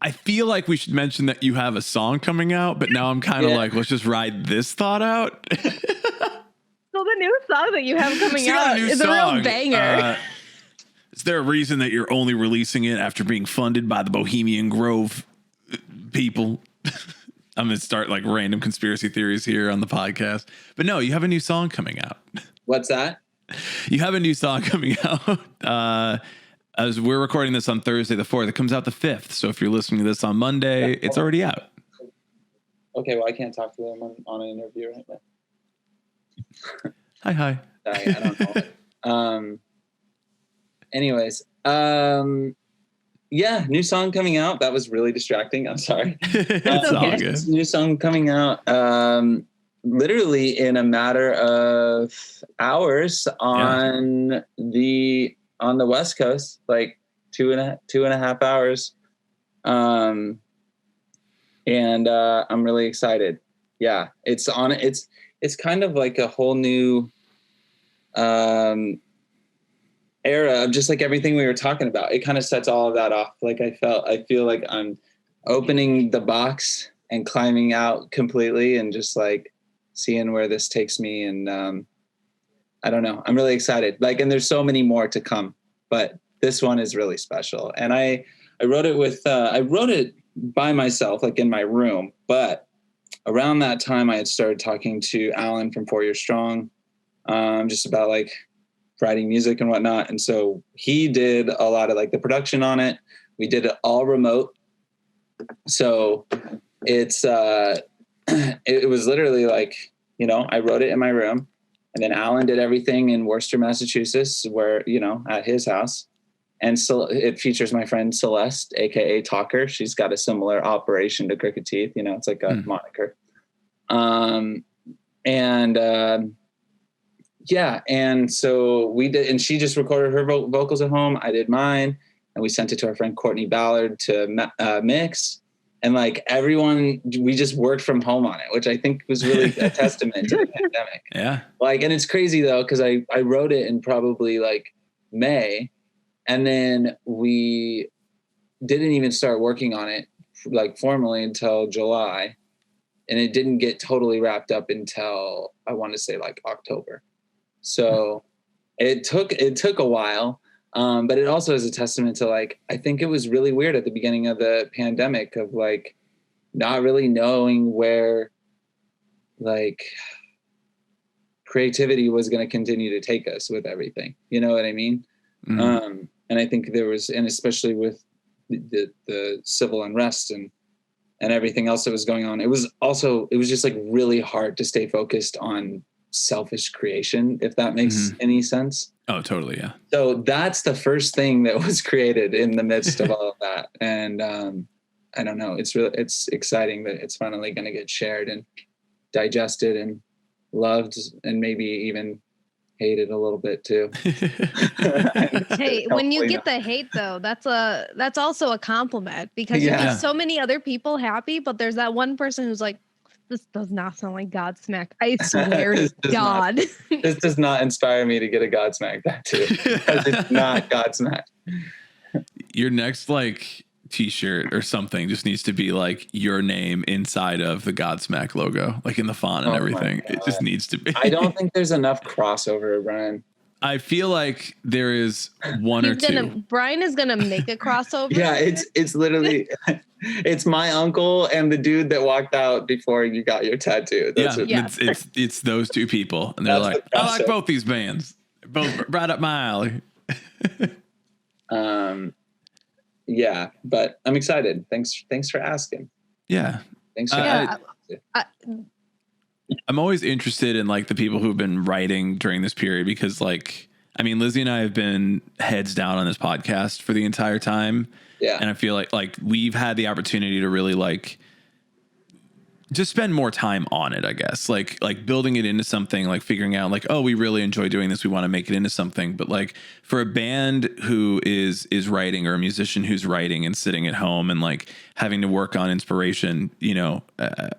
I feel like we should mention that you have a song coming out, but now I'm kind of like, let's just ride this thought out. So the new song that you have coming out is a real banger. Is there a reason that you're only releasing it after being funded by the Bohemian Grove people? I'm going to start like random conspiracy theories here on the podcast. But no, you have a new song coming out. What's that? You have a new song coming out. As we're recording this on Thursday the 4th, it comes out the 5th. So if you're listening to this on Monday, it's already out. Okay, well, I can't talk to them on an interview right now. Hi. I don't know. Anyways, yeah, new song coming out. That was really distracting. I'm sorry. It's all good. New song coming out literally in a matter of hours on the West Coast, like two and a half hours. And I'm really excited. Yeah, it's kind of like a whole new era of just like everything we were talking about. It kind of sets all of that off. Like I feel like I'm opening the box and climbing out completely and just like seeing where this takes me. And I don't know. I'm really excited. Like, and there's so many more to come, but this one is really special. And I wrote it I wrote it by myself, like in my room, but around that time I had started talking to Alan from 4 Years Strong, just about like writing music and whatnot. And so he did a lot of like the production on it. We did it all remote. So it's, it was literally like, you know, I wrote it in my room. And then Alan did everything in Worcester, Massachusetts, where, you know, at his house. And so it features my friend Celeste, AKA Talker. She's got a similar operation to Crooked Teeth. You know, it's like a moniker. Yeah. And so we did, and she just recorded her vocals at home. I did mine, and we sent it to our friend Courtney Ballard to mix. And like everyone, we just worked from home on it, which I think was really a testament to the pandemic. Yeah. Like, and it's crazy though, because I wrote it in probably like May, and then we didn't even start working on it like formally until July, and it didn't get totally wrapped up until I want to say like October. So it took a while. But it also is a testament to like, I think it was really weird at the beginning of the pandemic of like not really knowing where like creativity was going to continue to take us with everything. You know what I mean? Mm-hmm. And I think there was, and especially with the civil unrest and everything else that was going on, it was just like really hard to stay focused on selfish creation, if that makes any sense. Oh, totally. Yeah. So that's the first thing that was created in the midst of all of that. And I don't know, it's exciting that it's finally going to get shared and digested and loved and maybe even hated a little bit too. Hey, when you get the hate though, that's also a compliment, because you get so many other people happy, but there's that one person who's like, this does not sound like Godsmack. I swear to God. This does not inspire me to get a Godsmack tattoo, because it's not Godsmack. Your next like t-shirt or something just needs to be like your name inside of the Godsmack logo, like in the font and everything. It just needs to be. I don't think there's enough crossover, Brian. I feel like there is one or two. Brian is gonna make a crossover. Yeah, it's literally it's my uncle and the dude that walked out before you got your tattoo. It's those two people, and they're like, I like both these bands. Both right up my alley. Yeah, but I'm excited. Thanks for asking. Yeah. Thanks for asking. I'm always interested in like the people who've been writing during this period, because like, I mean, Lizzie and I have been heads down on this podcast for the entire time. Yeah. And I feel like we've had the opportunity to really like just spend more time on it, I guess, like building it into something, like figuring out like, oh, we really enjoy doing this. We want to make it into something. But like for a band who is writing, or a musician who's writing and sitting at home and like having to work on inspiration, you know,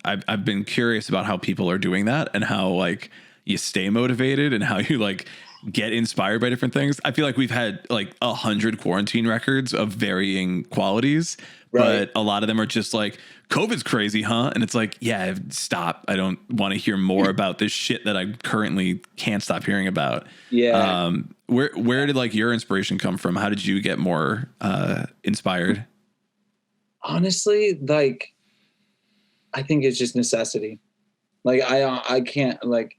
I've been curious about how people are doing that and how like you stay motivated and how you like get inspired by different things. I feel like we've had like 100 quarantine records of varying qualities, but a lot of them are just like, COVID's crazy, huh? And it's like, yeah, stop. I don't want to hear more about this shit that I currently can't stop hearing about. Yeah. Where did like your inspiration come from? How did you get more inspired? Honestly, like, I think it's just necessity. Like I can't like,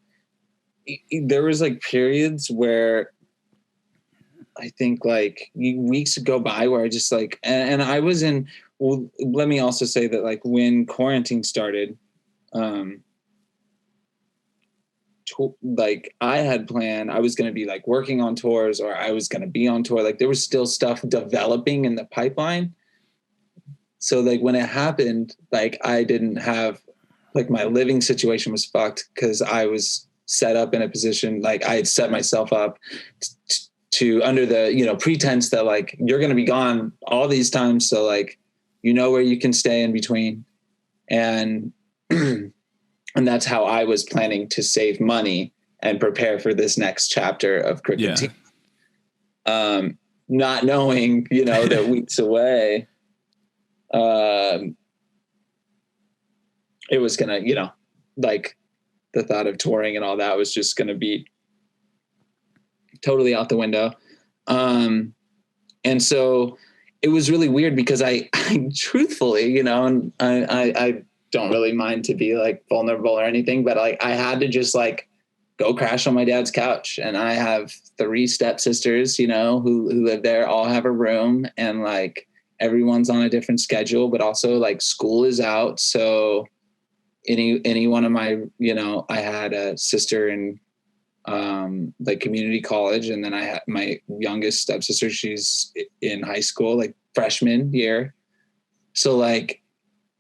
there was like periods where I think like weeks go by where I just like, and I was in, well, let me also say that like when quarantine started, like I had planned, I was going to be like working on tours, or I was going to be on tour. Like there was still stuff developing in the pipeline. So like when it happened, like I didn't have, like my living situation was fucked, because I was set up in a position, like I had set myself up to under the, you know, pretense that like, you're going to be gone all these times. So like, you know, where you can stay in between. And, and that's how I was planning to save money and prepare for this next chapter of Crooked Teeth. Not knowing, you know, that weeks away, it was going to, you know, like the thought of touring and all that was just going to be totally out the window. And so it was really weird, because I truthfully, you know, and I don't really mind to be like vulnerable or anything, but like I had to just like go crash on my dad's couch. And I have 3 stepsisters, you know, who live there, all have a room, and like everyone's on a different schedule, but also like school is out. So any one of my, you know, I had a sister in like community college, and then I had my youngest stepsister, she's in high school, like freshman year. So like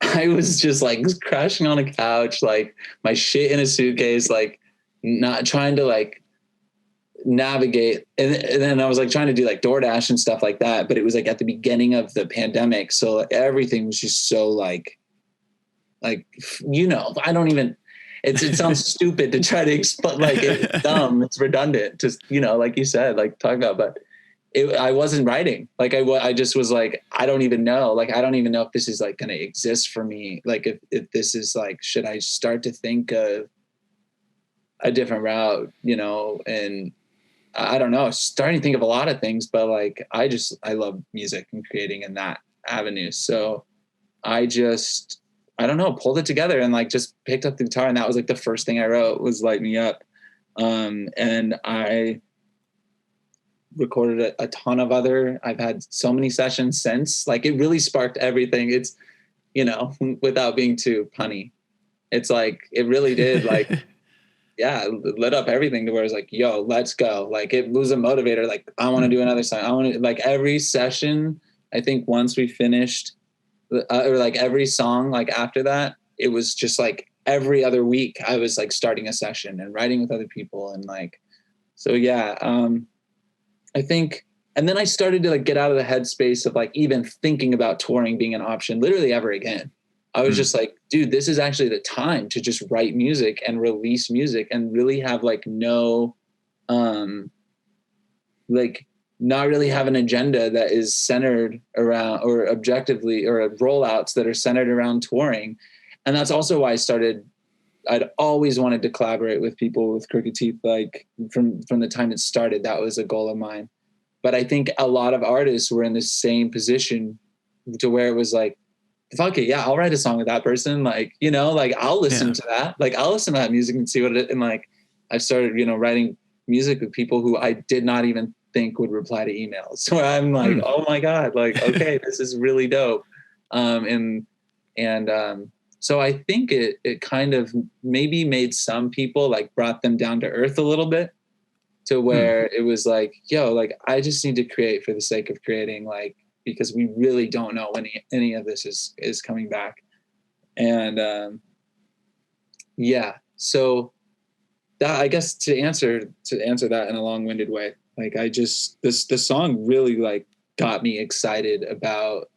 I was just like crashing on a couch, like my shit in a suitcase, like not trying to like navigate. And then I was like trying to do like DoorDash and stuff like that, but it was like at the beginning of the pandemic, so like, everything was just so like, you know, I don't even, it sounds stupid to try to explain, like it's dumb, it's redundant, just, you know, like you said, like talk about, but I wasn't writing. Like I just was like, I don't even know. Like, I don't even know if this is like going to exist for me. Like if this is like, should I start to think of a different route, you know? And I don't know, starting to think of a lot of things, but like, I love music and creating in that avenue. So I don't know, pulled it together and like just picked up the guitar. And that was like the first thing I wrote was Light Me Up. And I recorded a ton of I've had so many sessions since, like it really sparked everything. It's, you know, without being too punny, it's like, it really did like, yeah, it lit up everything to where it's like, yo, let's go. Like it was a motivator. Like I want to do another song. I want to, like every session, I think once we finished or like every song, like after that, it was just like every other week I was like starting a session and writing with other people. And like, so yeah, I think, and then I started to like get out of the headspace of like even thinking about touring being an option literally ever again. I was just like, dude, this is actually the time to just write music and release music and really have like no, like not really have an agenda that is centered around or objectively or rollouts that are centered around touring. And that's also why I'd always wanted to collaborate with people with Crooked Teeth. Like from the time it started, that was a goal of mine. But I think a lot of artists were in the same position to where it was like, fuck it, yeah, I'll write a song with that person. Like, you know, like I'll listen to that. Like I'll listen to that music and see what it, and like I started, you know, writing music with people who I did not even think would reply to emails. So I'm like, oh my God, like, okay, this is really dope. So I think it kind of maybe made some people like brought them down to earth a little bit to where it was like, yo, like I just need to create for the sake of creating, like, because we really don't know when any of this is coming back. And yeah, so that, I guess to answer that in a long-winded way, like I just, the song really like got me excited about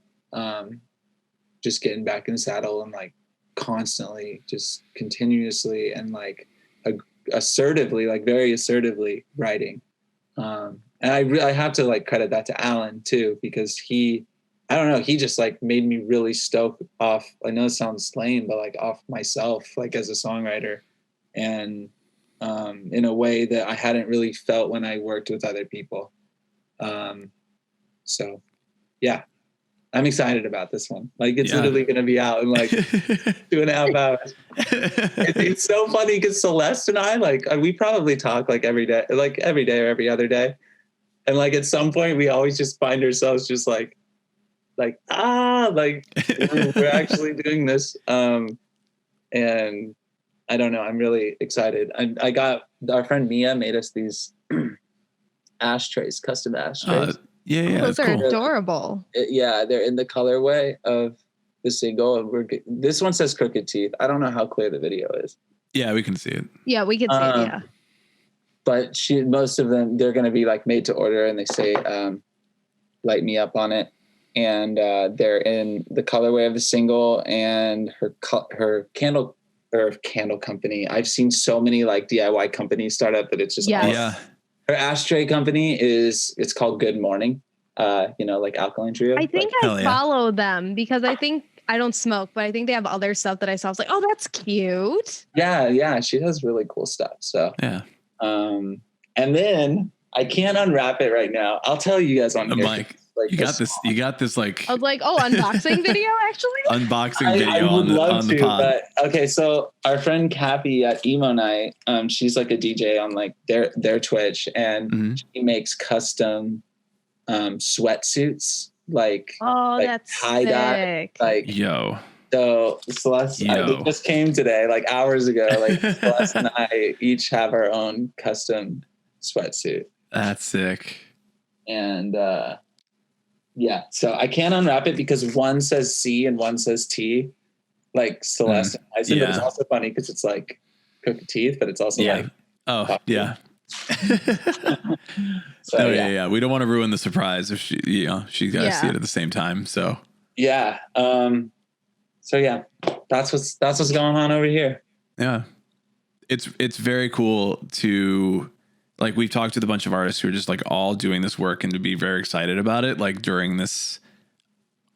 just getting back in the saddle and like constantly, just continuously and like assertively, like very assertively writing. And I have to like credit that to Alan too, because he just like made me really stoked off. I know it sounds lame, but like off myself, like as a songwriter, and in a way that I hadn't really felt when I worked with other people. So yeah, I'm excited about this one. Like it's literally going to be out in like 2.5 hours. It's so funny because Celeste and I, like, we probably talk like every day or every other day. And like at some point we always just find ourselves just like we're actually doing this. And I don't know, I'm really excited. I got, our friend Mia made us these ashtrays, custom ashtrays. Those are cool. Adorable. They're in the colorway of the single. And this one says Crooked Teeth. I don't know how clear the video is. Yeah, we can see it. Yeah, we can see it, yeah. But most of them, they're going to be like made to order, and they say Light Me Up on it. And they're in the colorway of the single, and her candle company. I've seen so many like DIY companies start up that it's just awesome. Yeah. Her ashtray company it's called Good Morning. Like Alkaline Trio. I think I follow them because I don't smoke, but I think they have other stuff that I saw. I was like, oh, that's cute. Yeah. She does really cool stuff. So yeah. And then I can't unwrap it right now. I'll tell you guys on here. Like you got this like, I was like, oh, unboxing video actually. Unboxing video on the pod. But okay, so our friend Cappy at Emo Night, she's like a DJ on like their Twitch, and she makes custom sweatsuits, like that's tie-dye, like yo. So Celeste, they just came today, like hours ago. Like Celeste and I each have our own custom sweatsuit. That's sick. And yeah, so I can't unwrap it because one says C and one says T, like Celeste and Tyson. But it's also funny because it's like Crooked Teeth, but it's also like yeah. So, yeah. We don't want to ruin the surprise if she's got to see it at the same time. So yeah. So yeah, that's what's going on over here. Yeah, it's very cool to, like, we've talked to a bunch of artists who are just like all doing this work and to be very excited about it, like during this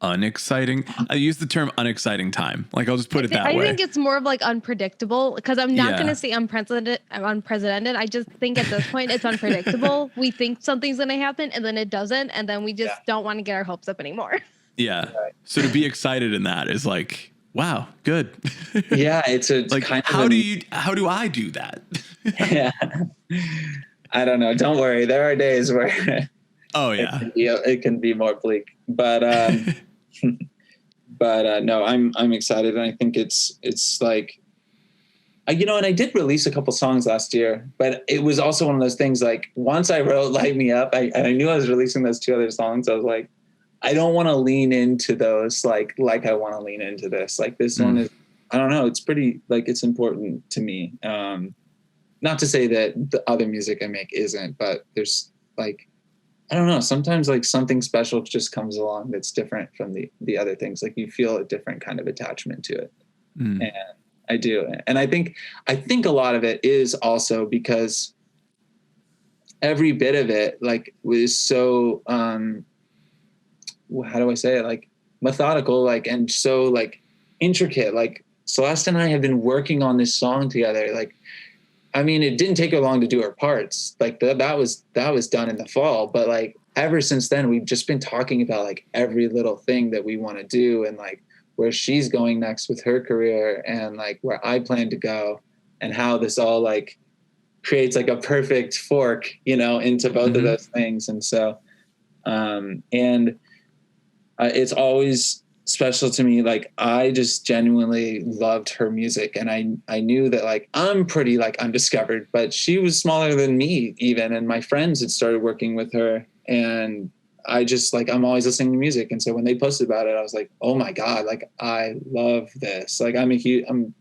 unexciting. I use the term unexciting time. Like, I'll just put it that way. I think it's more of like unpredictable, because I'm not going to say unprecedented. I just think at this point it's unpredictable. We think something's going to happen and then it doesn't. And then we just don't want to get our hopes up anymore. Yeah. So to be excited in that is like, wow, good. Yeah. It's like, kind of how do I do that? Yeah. I don't know. Don't worry. There are days where it can be more bleak, but no, I'm excited. And I think it's like, and I did release a couple songs last year, but it was also one of those things, like, once I wrote Light Me Up, I knew I was releasing those 2 other songs. I was like, I don't want to lean into those like I want to lean into this. Like, this one is, I don't know. It's pretty, like, it's important to me. Not to say that the other music I make isn't, but there's, like, I don't know. Sometimes, like, something special just comes along that's different from the other things. Like, you feel a different kind of attachment to it. And I do. And I think a lot of it is also because every bit of it, like, was so, how do I say it? Like, methodical, like, and so, like, intricate. Like, Celeste and I have been working on this song together. Like, I mean, it didn't take her long to do her parts. Like, that was done in the fall. But, like, ever since then, we've just been talking about, like, every little thing that we want to do, and, like, where she's going next with her career, and, like, where I plan to go, and how this all, like, creates, like, a perfect fork, into both of those things. And so, it's always special to me. Like, I just genuinely loved her music, and I knew that, like, I'm pretty, like, undiscovered, but she was smaller than me even, and my friends had started working with her, and I just, like, I'm always listening to music. And so when they posted about it, I was like, oh my God, like, I love this. Like, I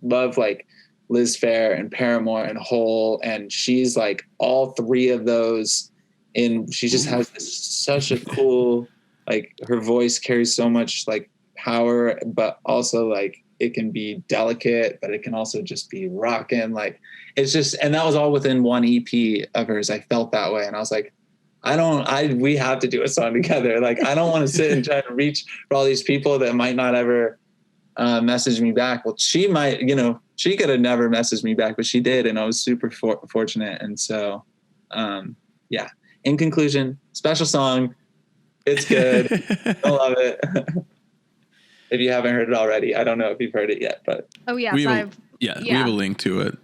love, like, Liz Phair and Paramore and Hole, and she's, like, all 3 of those, and she just has such a cool, like, her voice carries so much, like, power, but also, like, it can be delicate, but it can also just be rocking. Like, it's just, and that was all within one EP of hers. I felt that way. And I was like, we have to do a song together. Like, I don't want to sit and try to reach for all these people that might not ever message me back. Well, she might, she could have never messaged me back, but she did. And I was super fortunate. And so, in conclusion, special song. It's good. I love it. If you haven't heard it already, I don't know if you've heard it yet, but we have a link to it.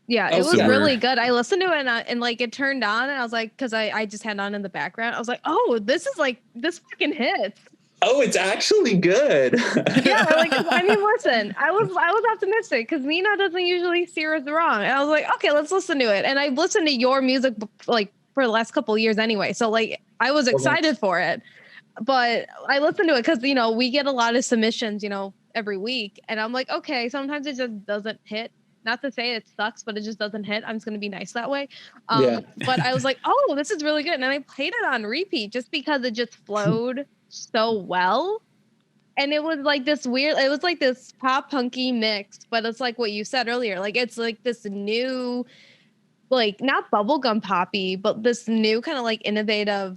Yeah, it was really good. I listened to it and like, it turned on, and I was like, because I just had on in the background, I was like, oh, this fucking hits. Oh, it's actually good. Yeah, like, I mean, listen, I was optimistic because Nina doesn't usually steer us wrong, and I was like, okay, let's listen to it. And I've listened to your music, like, for the last couple of years anyway, so, like, I was excited for it. But I listened to it because, we get a lot of submissions, every week. And I'm like, okay, sometimes it just doesn't hit. Not to say it sucks, but it just doesn't hit. I'm just going to be nice that way. But I was like, oh, this is really good. And I played it on repeat just because it just flowed so well. And it was like this pop punky mix, but it's like what you said earlier. Like, it's like this new, like, not bubblegum poppy, but this new kind of, like, innovative,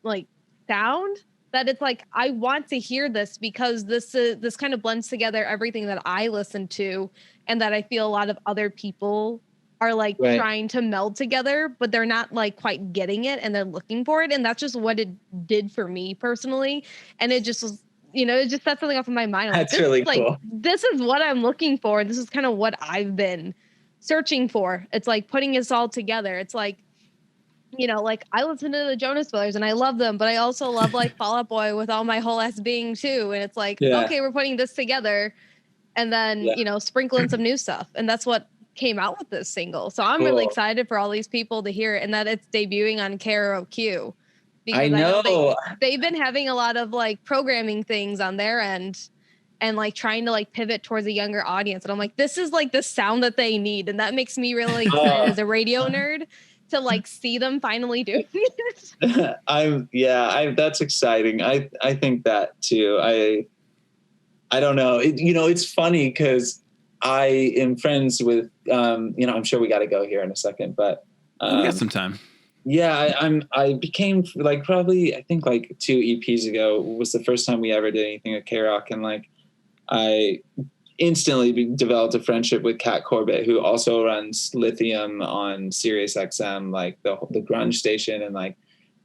like, sound that it's like, I want to hear this because this kind of blends together everything that I listen to, and that I feel a lot of other people are, like, trying to meld together, but they're not, like, quite getting it, and they're looking for it. And that's just what it did for me personally. And it just was, it just set something off in my mind. That's really cool. Like, this is what I'm looking for. This is kind of what I've been searching for. It's like putting us all together. It's like, like, I listen to the Jonas Brothers and I love them, but I also love, like, Fall Out Boy with all my whole ass being too. And it's like, okay, we're putting this together, and then, sprinkling some new stuff. And that's what came out with this single. So I'm really excited for all these people to hear it, and that it's debuting on KROQ. Because I know they've been having a lot of, like, programming things on their end, and, like, trying to, like, pivot towards a younger audience. And I'm like, this is, like, the sound that they need. And that makes me really excited as a radio nerd to, like, see them finally doing it. That's exciting. I think that too. I don't know. It's funny because I am friends with, I'm sure we got to go here in a second, but we got some time. Yeah, I became like probably I think like 2 EPs ago was the first time we ever did anything at KROQ, and like I instantly developed a friendship with Kat Corbett, who also runs Lithium on Sirius XM, like the grunge station, and like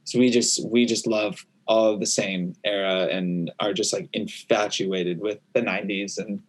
so we just love all of the same era and are just like infatuated with the 90s and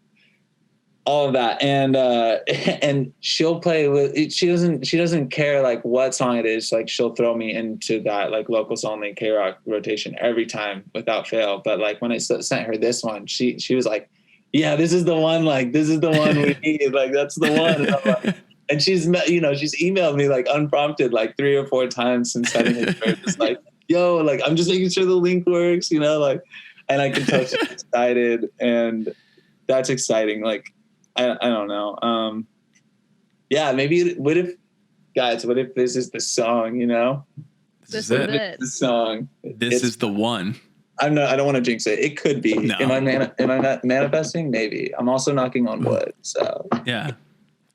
all of that. And she'll play with it. She doesn't care like what song it is. Like she'll throw me into that like locals only KROQ rotation every time without fail. But like when I sent her this one, she was like, yeah, this is the one. Like this is the one we need. Like that's the one. And I'm like, and she's emailed me like unprompted like 3 or 4 times since sending it to her. Just like, yo, like I'm just making sure the link works, like, and I can tell she's excited, and that's exciting. Like, I don't know. Yeah, maybe what if this is the song, This is it. The song. This is the one. I don't want to jinx it. It could be. No. Am I not manifesting? Maybe. I'm also knocking on wood. So yeah.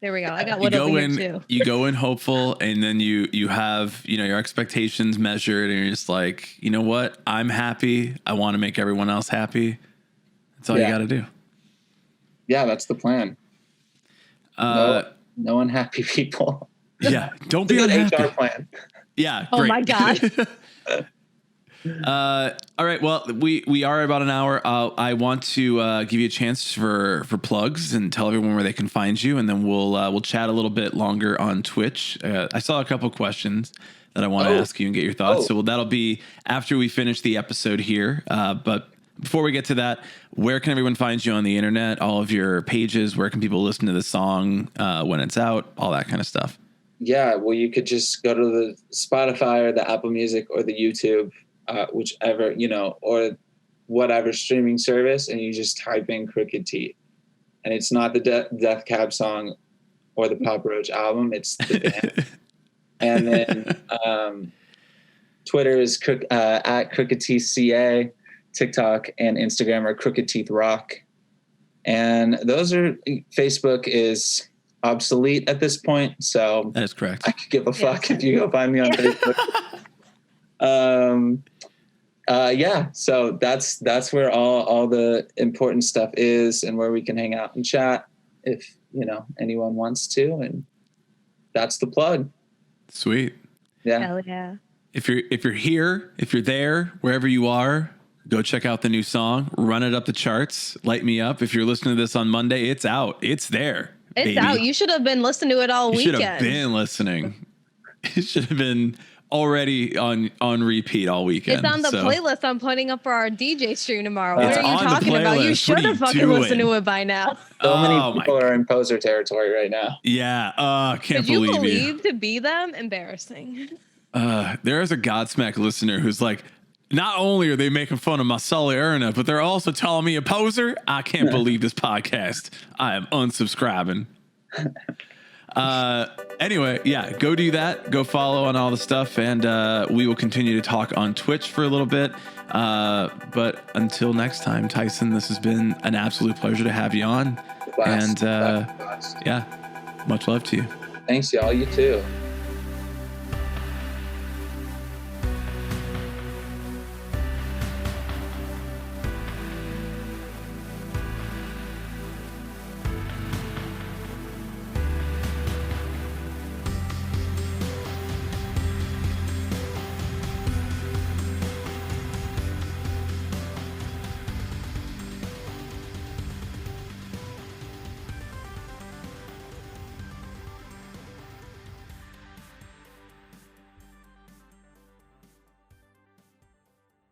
There we go. I got wood over here too. You go in hopeful, and then you have your expectations measured, and you're just like, you know what? I'm happy. I want to make everyone else happy. That's all you got to do. Yeah, that's the plan. No unhappy people. Yeah, don't be unhappy. HR plan. Yeah. Oh great. my God. All right. Well, we are about an hour. I want to give you a chance for plugs and tell everyone where they can find you, and then we'll chat a little bit longer on Twitch. I saw a couple questions that I want to ask you and get your thoughts. So that'll be after we finish the episode here. But before we get to that, where can everyone find you on the internet? All of your pages. Where can people listen to the song when it's out? All that kind of stuff. Yeah. Well, you could just go to the Spotify or the Apple Music or the YouTube. Whichever, or whatever streaming service, and you just type in Crooked Teeth. And it's not the Death Cab song or the Papa Roach album, it's the band. And then Twitter is at Crooked Teeth CA, TikTok and Instagram are Crooked Teeth Rock. And Facebook is obsolete at this point, so that is correct. I could give a fuck if you go find me on Facebook. So that's where all the important stuff is, and where we can hang out and chat if anyone wants to, and that's the plug. Sweet. Yeah. Hell yeah. If you're here, if you're there, wherever you are, go check out the new song, run it up the charts, light me up. If you're listening to this on Monday, it's out. It's there. It's baby. out. You should have been listening to it all weekend. You should have been listening. It should have been already on repeat all weekend. It's on the playlist I'm putting up for our DJ stream tomorrow. What are you on talking about? You should have fucking listened to it by now. So many people are in poser territory right now. Yeah. Can't believe you. believe Could you believe to be them? Embarrassing. There is a Godsmack listener who's like, not only are they making fun of my Sully Erna, but they're also calling me a poser. I can't believe this podcast. I am unsubscribing. Anyway, yeah, go do that. Go follow on all the stuff, and we will continue to talk on Twitch for a little bit. But until next time, Tyson, this has been an absolute pleasure to have you on. Blast. And yeah, much love to you. Thanks, y'all. You too.